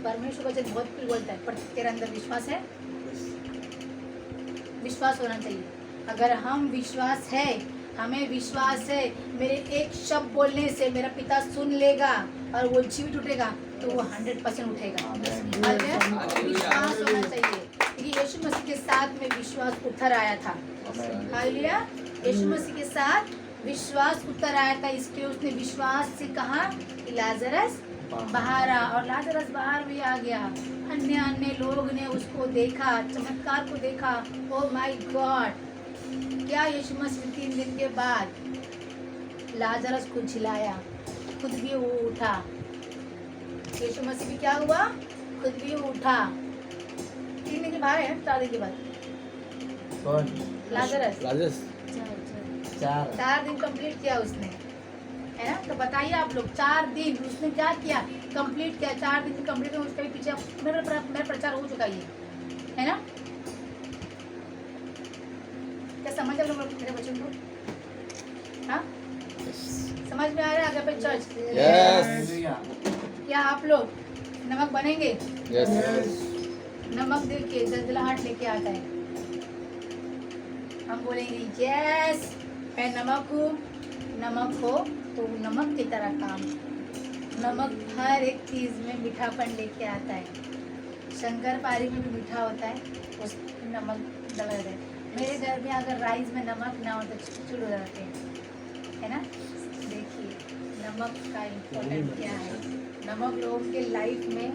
परमेश्वर वचन बहुत कुछ बोलता है, पर तेरे अंदर विश्वास है? विश्वास होना चाहिए। अगर हम विश्वास है, हमें विश्वास है मेरे एक शब्द बोलने से मेरा पिता सुन लेगा और वो जीवित उठेगा, तो वो 100% उठेगा। हालेलुया। विश्वास होना चाहिए, क्योंकि यीशु मसीह के साथ में विश्वास उतर आया था। हालेलुया। यीशु मसीह के साथ विश्वास उतर आया था, इसलिए उसने विश्वास से कहा कि लाजरस बाहर आ, और लाजरस बाहर भी आ गया। अन्य अन्य लोग ने उसको देखा, चमत्कार को देखा। Oh my God. क्या यीशु मसीह 3 दिन के बाद लाजरस को झिलाया, खुद भी वो उठा। यीशु मसीह भी क्या हुआ? खुद भी उठा। 3 दिन के बाद है, 4 दिन के बाद कौन? लाजरस राजेश 4 दिन कंप्लीट किया उसने, है ना? तो बताइए आप लोग, 4 दिन उसने क्या किया? कंप्लीट किया। 4 दिन कंप्लीट में उसका भी पीछे मेरा प्रचार हो चुका है ना? क्या समझ आप लोग मेरे वचन को? हाँ, समझ में आ रहा है? आगे पे चर्च यस क्या आप लोग नमक बनेंगे? यस नमक देखिए जलजलाहट लेके आता है। हम बोलेंगे यस मैं नमक हूँ। नमक हो तो नमक की तरह काम। नमक हर एक चीज़ में मीठापन लेके आता है। शंकर पारी में भी मीठा होता है, उस नमक डला रहता है। मेरे घर में अगर राइस में नमक ना हो तो चिड़चिड़ हो जाते हैं, है ना? देखिए नमक का इम्पोर्टेंट क्या है। नमक लोगों के लाइफ में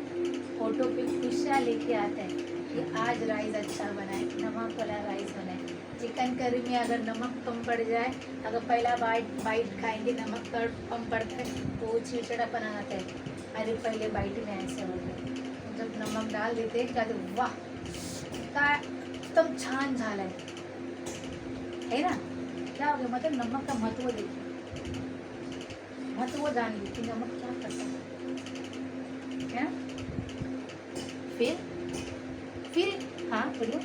फोटो पे खुशियाँ लेके आता है कि आज राइस अच्छा बना है, नमक वाला राइस बना है। चिकन करी में अगर नमक कम पड़ जाए, अगर पहला बाइट खाएंगे नमक कम पड़ता है तो वो चिड़चिड़ापन आता है। अरे पहले बाइट में ऐसे हो गया, जब नमक डाल देते हैं क्या तो वाह का एकदम छान झाला है ना? क्या हो गया? मतलब नमक का महत्व देखिए, महत्व जानिए कि नमक क्या करता है ना? फिर हाँ बोलिए।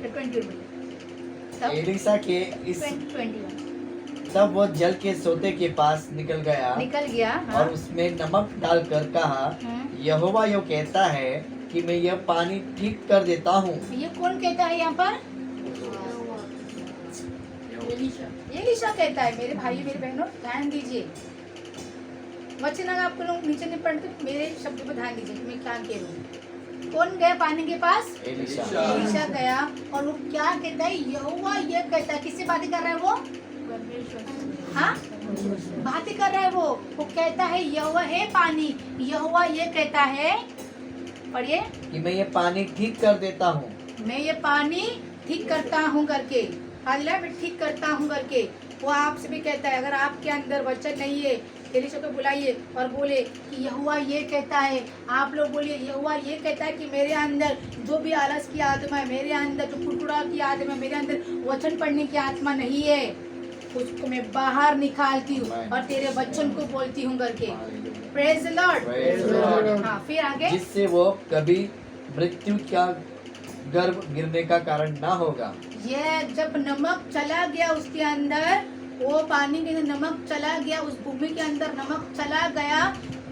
20 एलिशा के इस 21 तब वो जल के सोते के पास निकल गया हाँ। और उसमें नमक डालकर कहा, यहोवा यो कहता है कि मैं यह पानी ठीक कर देता हूँ। ये कौन कहता है यहाँ पर? एलीशा कहता है। मेरे भाई मेरे बहनों ध्यान दीजिए, वचन अगर आपको लोग नीचे नहीं पढ़ते मेरे शब्द पर ध्यान दीजिए मैं क्या कह रहा हूँ। कौन गया पानी के पास? एलीशा गया और वो क्या कहता है? यहोवा ये कहता है। किससे बातें कर रहा है वो? हाँ, बातें कर रहा है वो कहता है यहोवा है पानी। यहोवा ये कहता है, पढ़िए, कि मैं ये पानी ठीक कर देता हूँ। मैं ये पानी ठीक करता हूँ करके। हालेलुया। मैं ठीक करता हूँ करके वो आपसे भी कहता है। अगर आपके अंदर वचन नहीं है, एलीशा को बुलाइए और बोले कि यहोवा ये कहता है। आप लोग बोलिए यहोवा ये कहता है कि मेरे अंदर जो भी आलस की आत्मा है, मेरे अंदर जो कुड़कुड़ा की आत्मा है, मेरे अंदर वचन पढ़ने की आत्मा नहीं है, उसको मैं बाहर निकालती हूँ और तेरे वचन को बोलती हूँ करके। Praise the Lord. हाँ, फिर आगे, जिससे वो कभी मृत्यु का गर्भ गिरने का कारण ना होगा। ये जब नमक चला गया उसके अंदर, वो पानी के अंदर नमक चला गया, उस भूमि के अंदर नमक चला गया,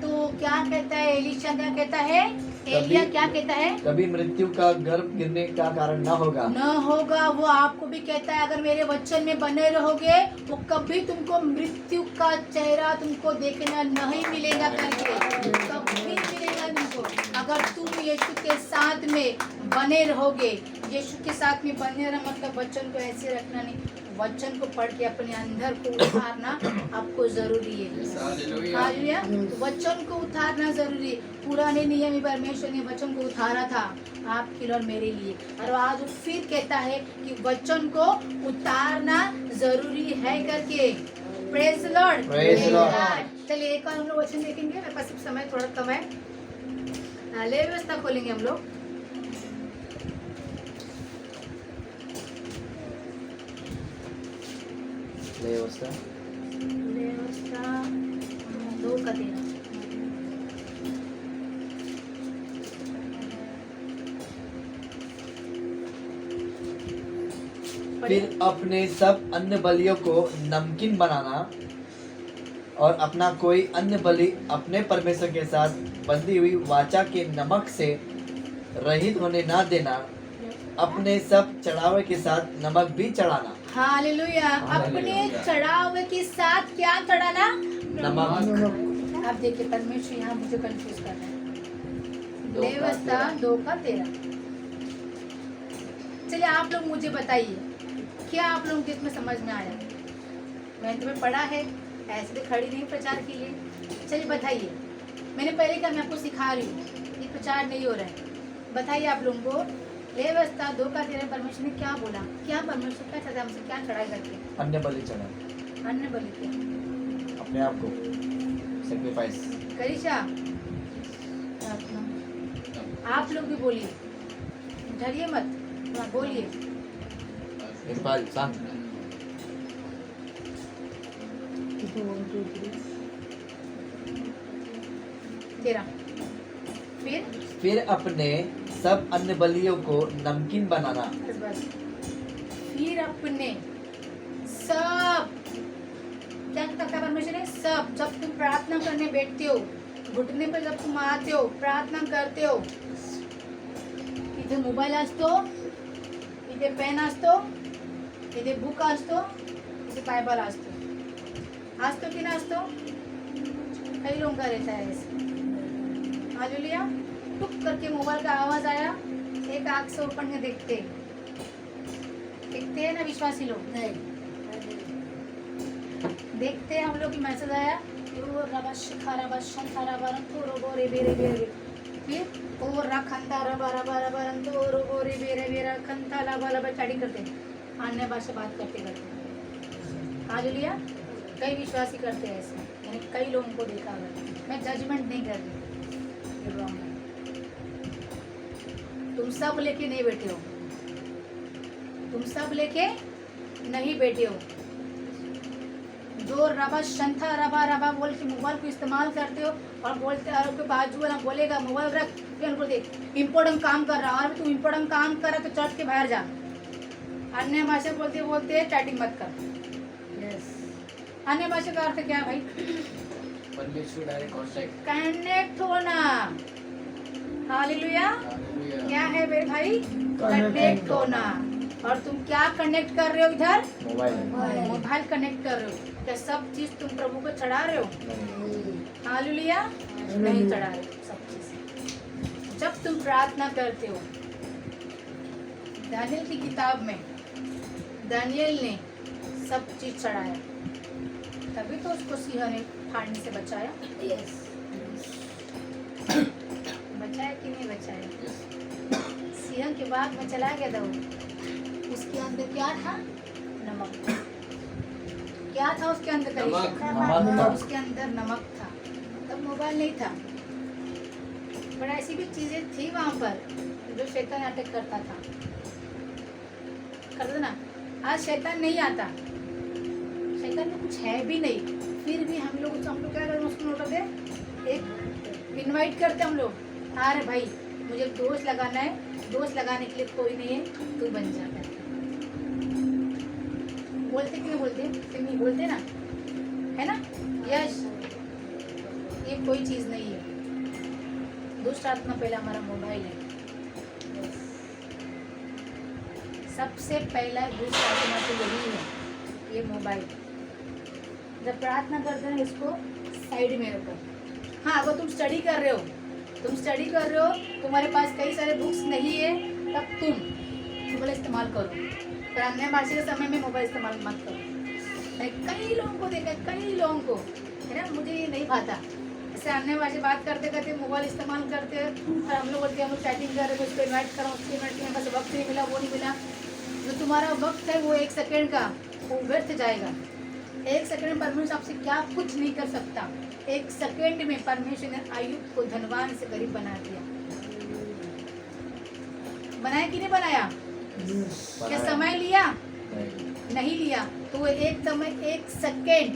तो क्या कहता है एलीशा, क्या कहता है एलिया, क्या कहता है? कभी मृत्यु का गर्भ गिरने का कारण न होगा। न होगा। वो आपको भी कहता है अगर मेरे वचन में बने रहोगे वो कभी तुमको मृत्यु का चेहरा तुमको देखना नहीं मिलेगा करके, कभी मिलेगा तुमको। अगर तुम यीशु के साथ में बने रहोगे, यीशु के साथ में बने रहो मतलब वचन को ऐसे रखना नहीं, वचन को पढ़ के अपने अंदर को उतारना आपको जरूरी है। हालेलुया। वचन को उतारना जरूरी है। पुराने नियम में परमेश्वर ने वचन को उतारा था आपके लिए और मेरे लिए, और आज फिर कहता है कि वचन को उतारना जरूरी है करके। Praise the Lord. Praise the Lord। चलिए एक और हम लोग वचन देखेंगे, मेरे पास समय थोड़ा कम है। ले व्यवस्था खोलेंगे हम लोग। व्यवस्था व्यवस्था 2:13। फिर अपने सब अन्य बलियों को नमकीन बनाना और अपना कोई अन्य बलि अपने परमेश्वर के साथ बंधी हुई वाचा के नमक से रहित होने ना देना, अपने सब चढ़ावे के साथ नमक भी चढ़ाना। हालेलुया। अपने चढ़ावे के साथ क्या चढ़ाना? नमक। आप देखिए परमेश्वर यहाँ मुझे कंफ्यूज कर रहा है। व्यवस्था 2:13। चलिए आप लोग मुझे बताइए, क्या आप लोगों को इसमें समझ में आया? मैंने तुम्हें पढ़ा है, ऐसे तो खड़ी नहीं प्रचार के लिए। चलिए बताइए, मैंने पहले कहा मैं आपको सिखा रही हूँ, ये प्रचार नहीं हो रहा है। बताइए आप लोगों को व्यवस्था 2:13 परमेश्वर ने क्या बोला? क्या परमेश्वर क्या चाहता है हमसे, क्या चढ़ाई करके? अन्य बलि चढ़ा, अन्य बलि के अपने आप को सेक्रीफाइस। करीशा आप लोग भी बोलिए, डरिए मत, हाँ, बोलिए। इकबाल शांत। तेरा फिर अपने सब अन्य बलियों को नमकीन बनाना। बस। फिर अपने सब क्या करता है परमेश्वर ने? सब। जब तुम प्रार्थना करने बैठते हो, घुटने पर जब तुम आते हो, प्रार्थना करते हो, इथे मोबाईल असतो, इथे पेन असतो, इथे बुक असतो, इथे बायबल असतो की नसतो? कई लोगों का रहता है ऐसे। हालेलुया। टुक करके मोबाइल का आवाज आया, एक आंख से ऊपर में देखते हैं ना विश्वासी लोग? नहीं देखते हैं हम लोग की मैसेज आया, फिर और रखंता रबा रबा रबा रंतो रोबो रे बेरे बेरा खंता लबा लबा चैटिंग करते हैं, अन्य भाषा बात करते करते। हालेलुया। कई विश्वासी करते हैं ऐसे, मैंने कई लोगों को देखा है। मैं जजमेंट नहीं कर रही, ये wrong है। तुम सब लेके नहीं बैठे हो, तुम सब लेके नहीं बैठे हो। जो रबा शंथा रबा रबा बोल के मोबाइल को इस्तेमाल करते हो और बोलते और के बाजू वाला बोलेगा मोबाइल रख, फिर बोलते इम्पोर्टेंट काम कर रहा, और तुम इम्पोर्टेंट काम कर रहा तो चढ़ के बाहर जा। अन्य भाषा बोलते बोलते चैटिंग मत कर। अन्य भाषा का अर्थ क्या है भाई? परमेश्वर डायरेक्ट कांटेक्ट, कनेक्ट होना। हालेलुया। क्या है मेरे भाई? कनेक्ट होना। और तुम क्या कनेक्ट कर रहे हो इधर? मोबाइल कनेक्ट कर रहे हो। क्या सब चीज तुम प्रभु को चढ़ा रहे हो? हालेलुया। नहीं चढ़ा रहे हो सब चीज। जब तुम प्रार्थना करते हो, दानियल की किताब में दानियल ने सब चीज चढ़ाया, तभी तो उसको सिंह ने फाड़ने से बचाया। बचाया कि नहीं बचाया? सिंह के बाग में चला गया था वो, उसके अंदर क्या था? नमक। क्या था उसके अंदर? नमक। उसके अंदर नमक था। तब मोबाइल नहीं था, पर ऐसी भी चीजें थी वहां पर जो शैतान अटैक करता था, करता ना। आज शैतान नहीं आता, शैतान में कुछ है भी नहीं, फिर भी हम लोग क्या करते हैं? उसको नोट करते, एक इनवाइट करते हम लोग, अरे भाई मुझे दोस्त लगाना है, दोस्त लगाने के लिए कोई नहीं है, तू बन जाता है। बोलते कि नहीं बोलते? सिमी बोलते ना, है ना? यश, ये कोई चीज़ नहीं है। दुष्ट आत्मा पहले हमारा मोबाइल है। सबसे पहला दुष्ट आत्मा तो यही है, ये मोबाइल। जब प्रार्थना करते हैं इसको साइड में रखो। हाँ, अगर तुम स्टडी कर रहे हो, तुम्हारे पास कई सारे बुक्स नहीं है, तब तुम मोबाइल इस्तेमाल करो, पर अन्य भाषा के समय में मोबाइल इस्तेमाल मत करो। मैंने कई लोगों को देखा, कई लोगों को, है ना, मुझे ये नहीं भाता। ऐसे अन्य भाषा बात करते करते मोबाइल इस्तेमाल करते हैं, और हम लोग बोलते हैं हम लोग चैटिंग कर रहे हैं, उसको इन्वाइट करो, उसको इन्वाइट किया, बस वक्त नहीं मिला, वो नहीं मिला। जो तुम्हारा वक्त है वो 1 सेकेंड का, वो व्यर्थ जाएगा। 1 सेकेंड में परमेश्वर आपसे क्या कुछ नहीं कर सकता। 1 सेकेंड में परमेश्वर ने अय्यूब को धनवान से गरीब बना दिया। बनाया कि नहीं बनाया? क्या समय लिया? नहीं लिया। तो वो एक सेकेंड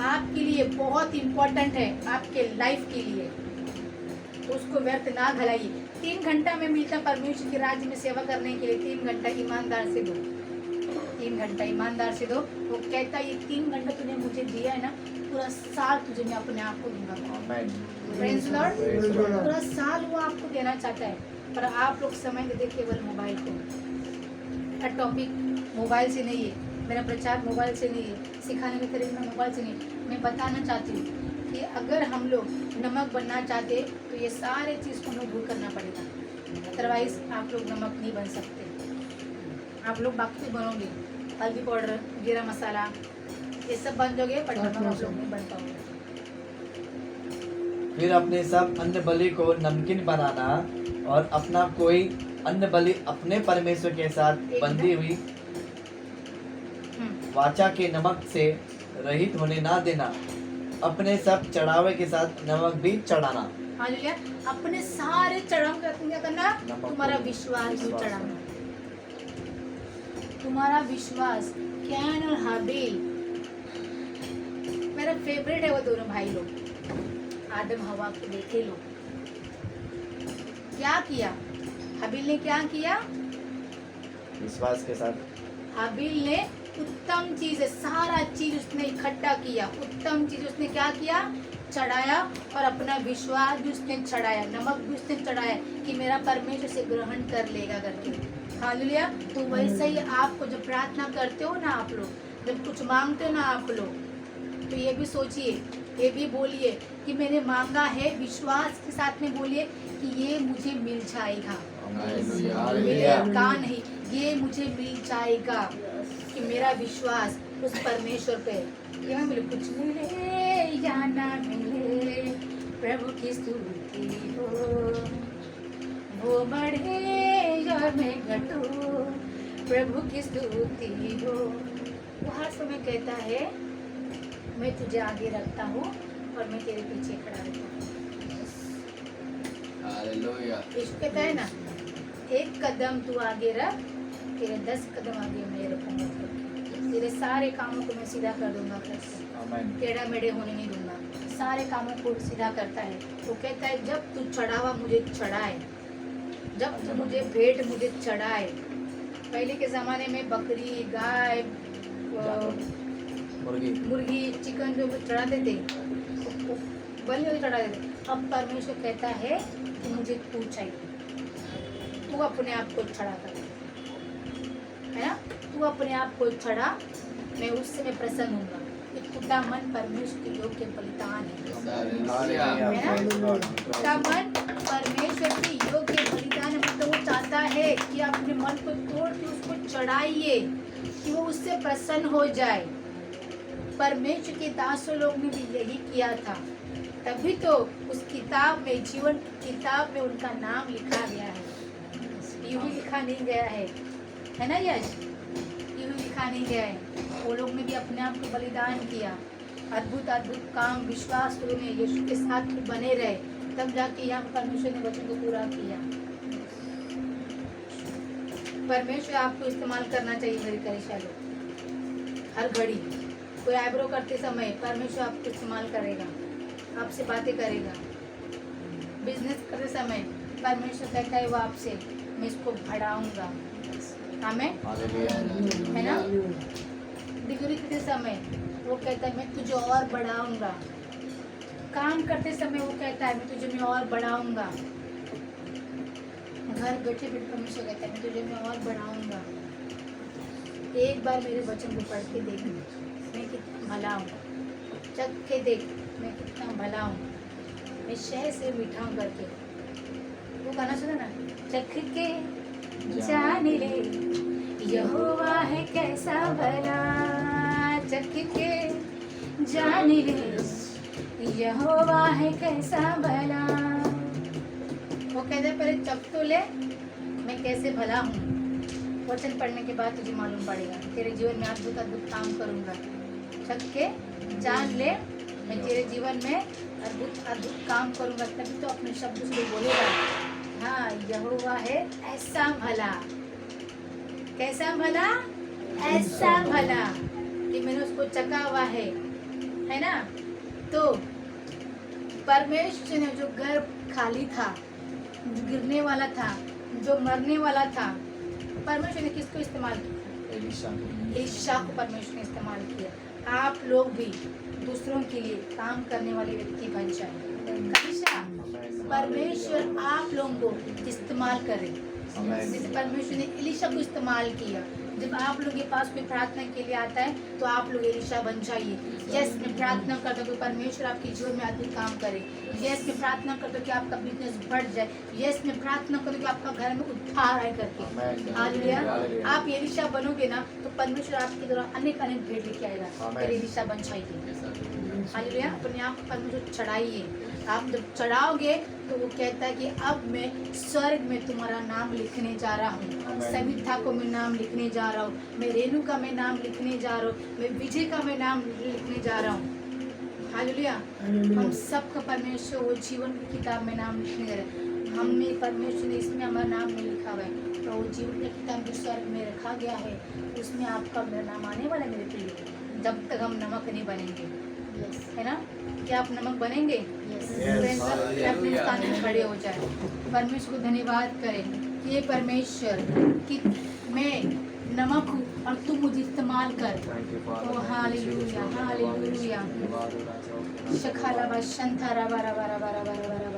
आपके लिए बहुत इम्पोर्टेंट है, आपके लाइफ के लिए। तो उसको व्यर्थ ना घलाइए। 3 घंटा में मिलता परमेश्वर के राज्य में सेवा करने के लिए, 3 घंटा ईमानदार से दो। 3 घंटा ईमानदार से दो। वो कहता है ये 3 घंटा तूने मुझे दिया है ना, पूरा साल तुझे मैं अपने आप को दूंगा। Praise Lord. पूरा साल वो आपको देना चाहता है, पर आप लोग समय देते केवल मोबाइल को। टॉपिक मोबाइल से नहीं है, मेरा प्रचार मोबाइल से नहीं है, सिखाने का तरीका मोबाइल से नहीं है। मैं बताना चाहती हूँ कि अगर हम लोग नमक बनना चाहते तो ये सारे चीज़ को हमें दूर करना पड़ेगा, अदरवाइज आप लोग नमक नहीं बन सकते। आप लोग बाकी बनोगे, हल्दी पाउडर, जीरा मसाला, ये सब बन जाओगे, पर नमक आप लोग नहीं बन पाओगे। फिर अपने सब अन्न बलि को नमकीन बनाना और अपना कोई अन्न बलि अपने परमेश्वर के साथ बंधी हुई वाचा के नमक से रहित होने ना देना। अपने सब चढ़ावे के साथ नमक भी चढ़ाना। हालेलुया। अपने सारे चढ़ाव का क्या करना? नमक तुम्हारा विश्वास भी चढ़ाना। तुम्हारा विश्वास। कैन और हाबिल, मेरा फेवरेट है वो दोनों भाई लोग, आदम हवा के बेटे लोग। क्या किया हाबिल ने? क्या किया? विश्वास के साथ हाबिल ने उत्तम चीज है, सारा चीज उसने इकट्ठा किया। उत्तम चीज उसने क्या किया? चढ़ाया, और अपना विश्वास भी उसने चढ़ाया, नमक भी उसने चढ़ाया कि मेरा परमेश्वर से ग्रहण कर लेगा करके। हालेलुया। तो वैसे ही आपको जब प्रार्थना करते हो ना, आप लोग जब कुछ मांगते हो ना आप लोग, तो ये भी सोचिए, ये भी बोलिए कि मैंने मांगा है, विश्वास के साथ में बोलिए कि ये मुझे मिल जाएगा। मिलेगा नहीं, ये मुझे मिल जाएगा, कि मेरा विश्वास उस परमेश्वर पे। ये मैं मिले, कुछ मिले या ना मिले, प्रभु की स्तुति हो, वो बढ़े या मैं घटूं, प्रभु की स्तुति हो। वो हर समय कहता है मैं तुझे आगे रखता हूँ और मैं तेरे पीछे खड़ा रहता हूँ। हालेलुया। यीशु कहता है ना, 1 कदम तू आगे रख, तेरे 10 कदम आगे मैं रखूंगा, तेरे सारे कामों को मैं सीधा कर दूंगा, टेढ़ा मेढ़े होने नहीं दूंगा, सारे कामों को सीधा करता है। वो कहता है जब तू चढ़ावा मुझे चढ़ाए, जब तू मुझे भेंट मुझे चढ़ाए। पहले के ज़माने में बकरी, गाय, मुर्गी, चिकन जो चढ़ाते थे, बलि चढ़ाते थे। अब परमेश्वर कहता है कि मुझे तू चाहिए, तू अपने आप को चढ़ा कर, है ना, तू अपने आप को चढ़ा, मैं उससे मैं प्रसन्न हूँगा। टूटा मन परमेश्वर के योग्य बलिदान है, टूटा मन परमेश्वर के योग्य बलिदान है। मतलब वो चाहता है कि अपने मन को तोड़ के उसको चढ़ाइए, कि वो उससे प्रसन्न हो जाए। परमेश्वर के दासों लोग ने भी यही किया था, तभी तो उस किताब में, जीवन की किताब में उनका नाम लिखा गया है। यूं लिखा नहीं गया है ना यश? यूं लिखा नहीं गया है। वो लोग ने भी अपने आप को बलिदान किया, अद्भुत अद्भुत काम, विश्वास उन्होंने यीशु के साथ बने रहे, तब जाके यहाँ परमेश्वर ने वचन को पूरा किया। परमेश्वर आपको इस्तेमाल करना चाहिए मेरे कलीसिया लोग। हर घड़ी कोई आईब्रो करते समय परमेश्वर आपको इस्तेमाल करेगा, आपसे बातें करेगा। बिजनेस करते समय परमेश्वर कहता है वो आपसे, मैं इसको बढ़ाऊंगा। आमीन, है ना? डिग्री करते समय वो कहता है मैं तुझे और बढ़ाऊंगा। काम करते समय वो कहता है मैं तुझे मैं और बढ़ाऊंगा। घर बैठे बैठे परमेश्वर कहता है मैं तुझे मैं और बढ़ाऊंगा। एक बार मेरे वचन को पढ़ के देख, मैं कितना भला हूँ। चख के देख मैं कितना भला हूँ, मैं शहद से मीठा हूँ करके। वो गाना सुना ना, चख के जान ले यहोवा है कैसा भला, चख के जान ले यहोवा है कैसा भला। वो कहते पहले चख तो ले मैं कैसे भला हूँ, वचन पढ़ने के बाद तुझे मालूम पड़ेगा। तेरे जीवन में अद्भुत अद्भुत काम करूँगा। चख के जान ले मैं तेरे जीवन में अद्भुत अद्भुत काम करूँगा, तभी तो अपने शब्द से बोलेगा। हाँ, यहोवा है ऐसा भला, कैसा भला, ऐसा भला कि मैंने उसको चखा हुआ है ना। तो परमेश्वर ने जो घर खाली था, जो गिरने वाला था, जो मरने वाला था, परमेश्वर ने किसको इस्तेमाल किया? एलिशा को परमेश्वर ने इस्तेमाल किया। आप लोग भी दूसरों के लिए काम करने वाले व्यक्ति बन जाए। परमेश्वर आप लोगों को इस्तेमाल करे, जैसे परमेश्वर ने एलिशा को इस्तेमाल किया। जब आप लोग के पास कोई प्रार्थना के लिए आता है तो आप लोग एलिशा बन जाइए। यस, मैं प्रार्थना करता हूँ कि परमेश्वर आपके जीवन में अद्भुत काम करे। यस, मैं प्रार्थना करता हूँ कि आपका बिजनेस बढ़ जाए। यस, मैं प्रार्थना करूँ कि आपका घर में उद्धार आए करके। हालेलुया। आप एलिशा बनोगे ना तो परमेश्वर आपकी तरह अनेक अनेक भेंट लेके आएगा। फिर एलिशा बन जाइए। हालेलुया। अपने आप को परमेश्वर चढ़ाइए। आप जब चढ़ाओगे तो वो कहता है कि अब मैं स्वर्ग में तुम्हारा नाम लिखने जा रहा हूँ। सविता को मैं नाम लिखने जा रहा हूँ, मैं रेणु का मैं नाम लिखने जा रहा हूँ, मैं विजय का मैं नाम लिखने जा रहा हूँ। हालेलुया। हम सबका परमेश्वर वो जीवन की किताब में नाम लिखने जा रहे हैं। हमें परमेश्वर ने इसमें हमारा नाम नहीं लिखा हुआ है, तो वो जीवन की किताब जो स्वर्ग में रखा गया है उसमें आपका मेरा नाम आने वाला है मेरे प्रिय, जब तक हम नमक नहीं बनेंगे। है ना? क्या आप नमक बनेंगे? अपने स्थान में खड़े हो जाए। परमेश्वर को धन्यवाद करें कि ये परमेश्वर कि मैं नमक हूँ और तू मुझे इस्तेमाल कर। ओ हालेलुया, हालेलुया। शखाला बा शंथा रा बा रा बा रा बा रा बा रा बा रा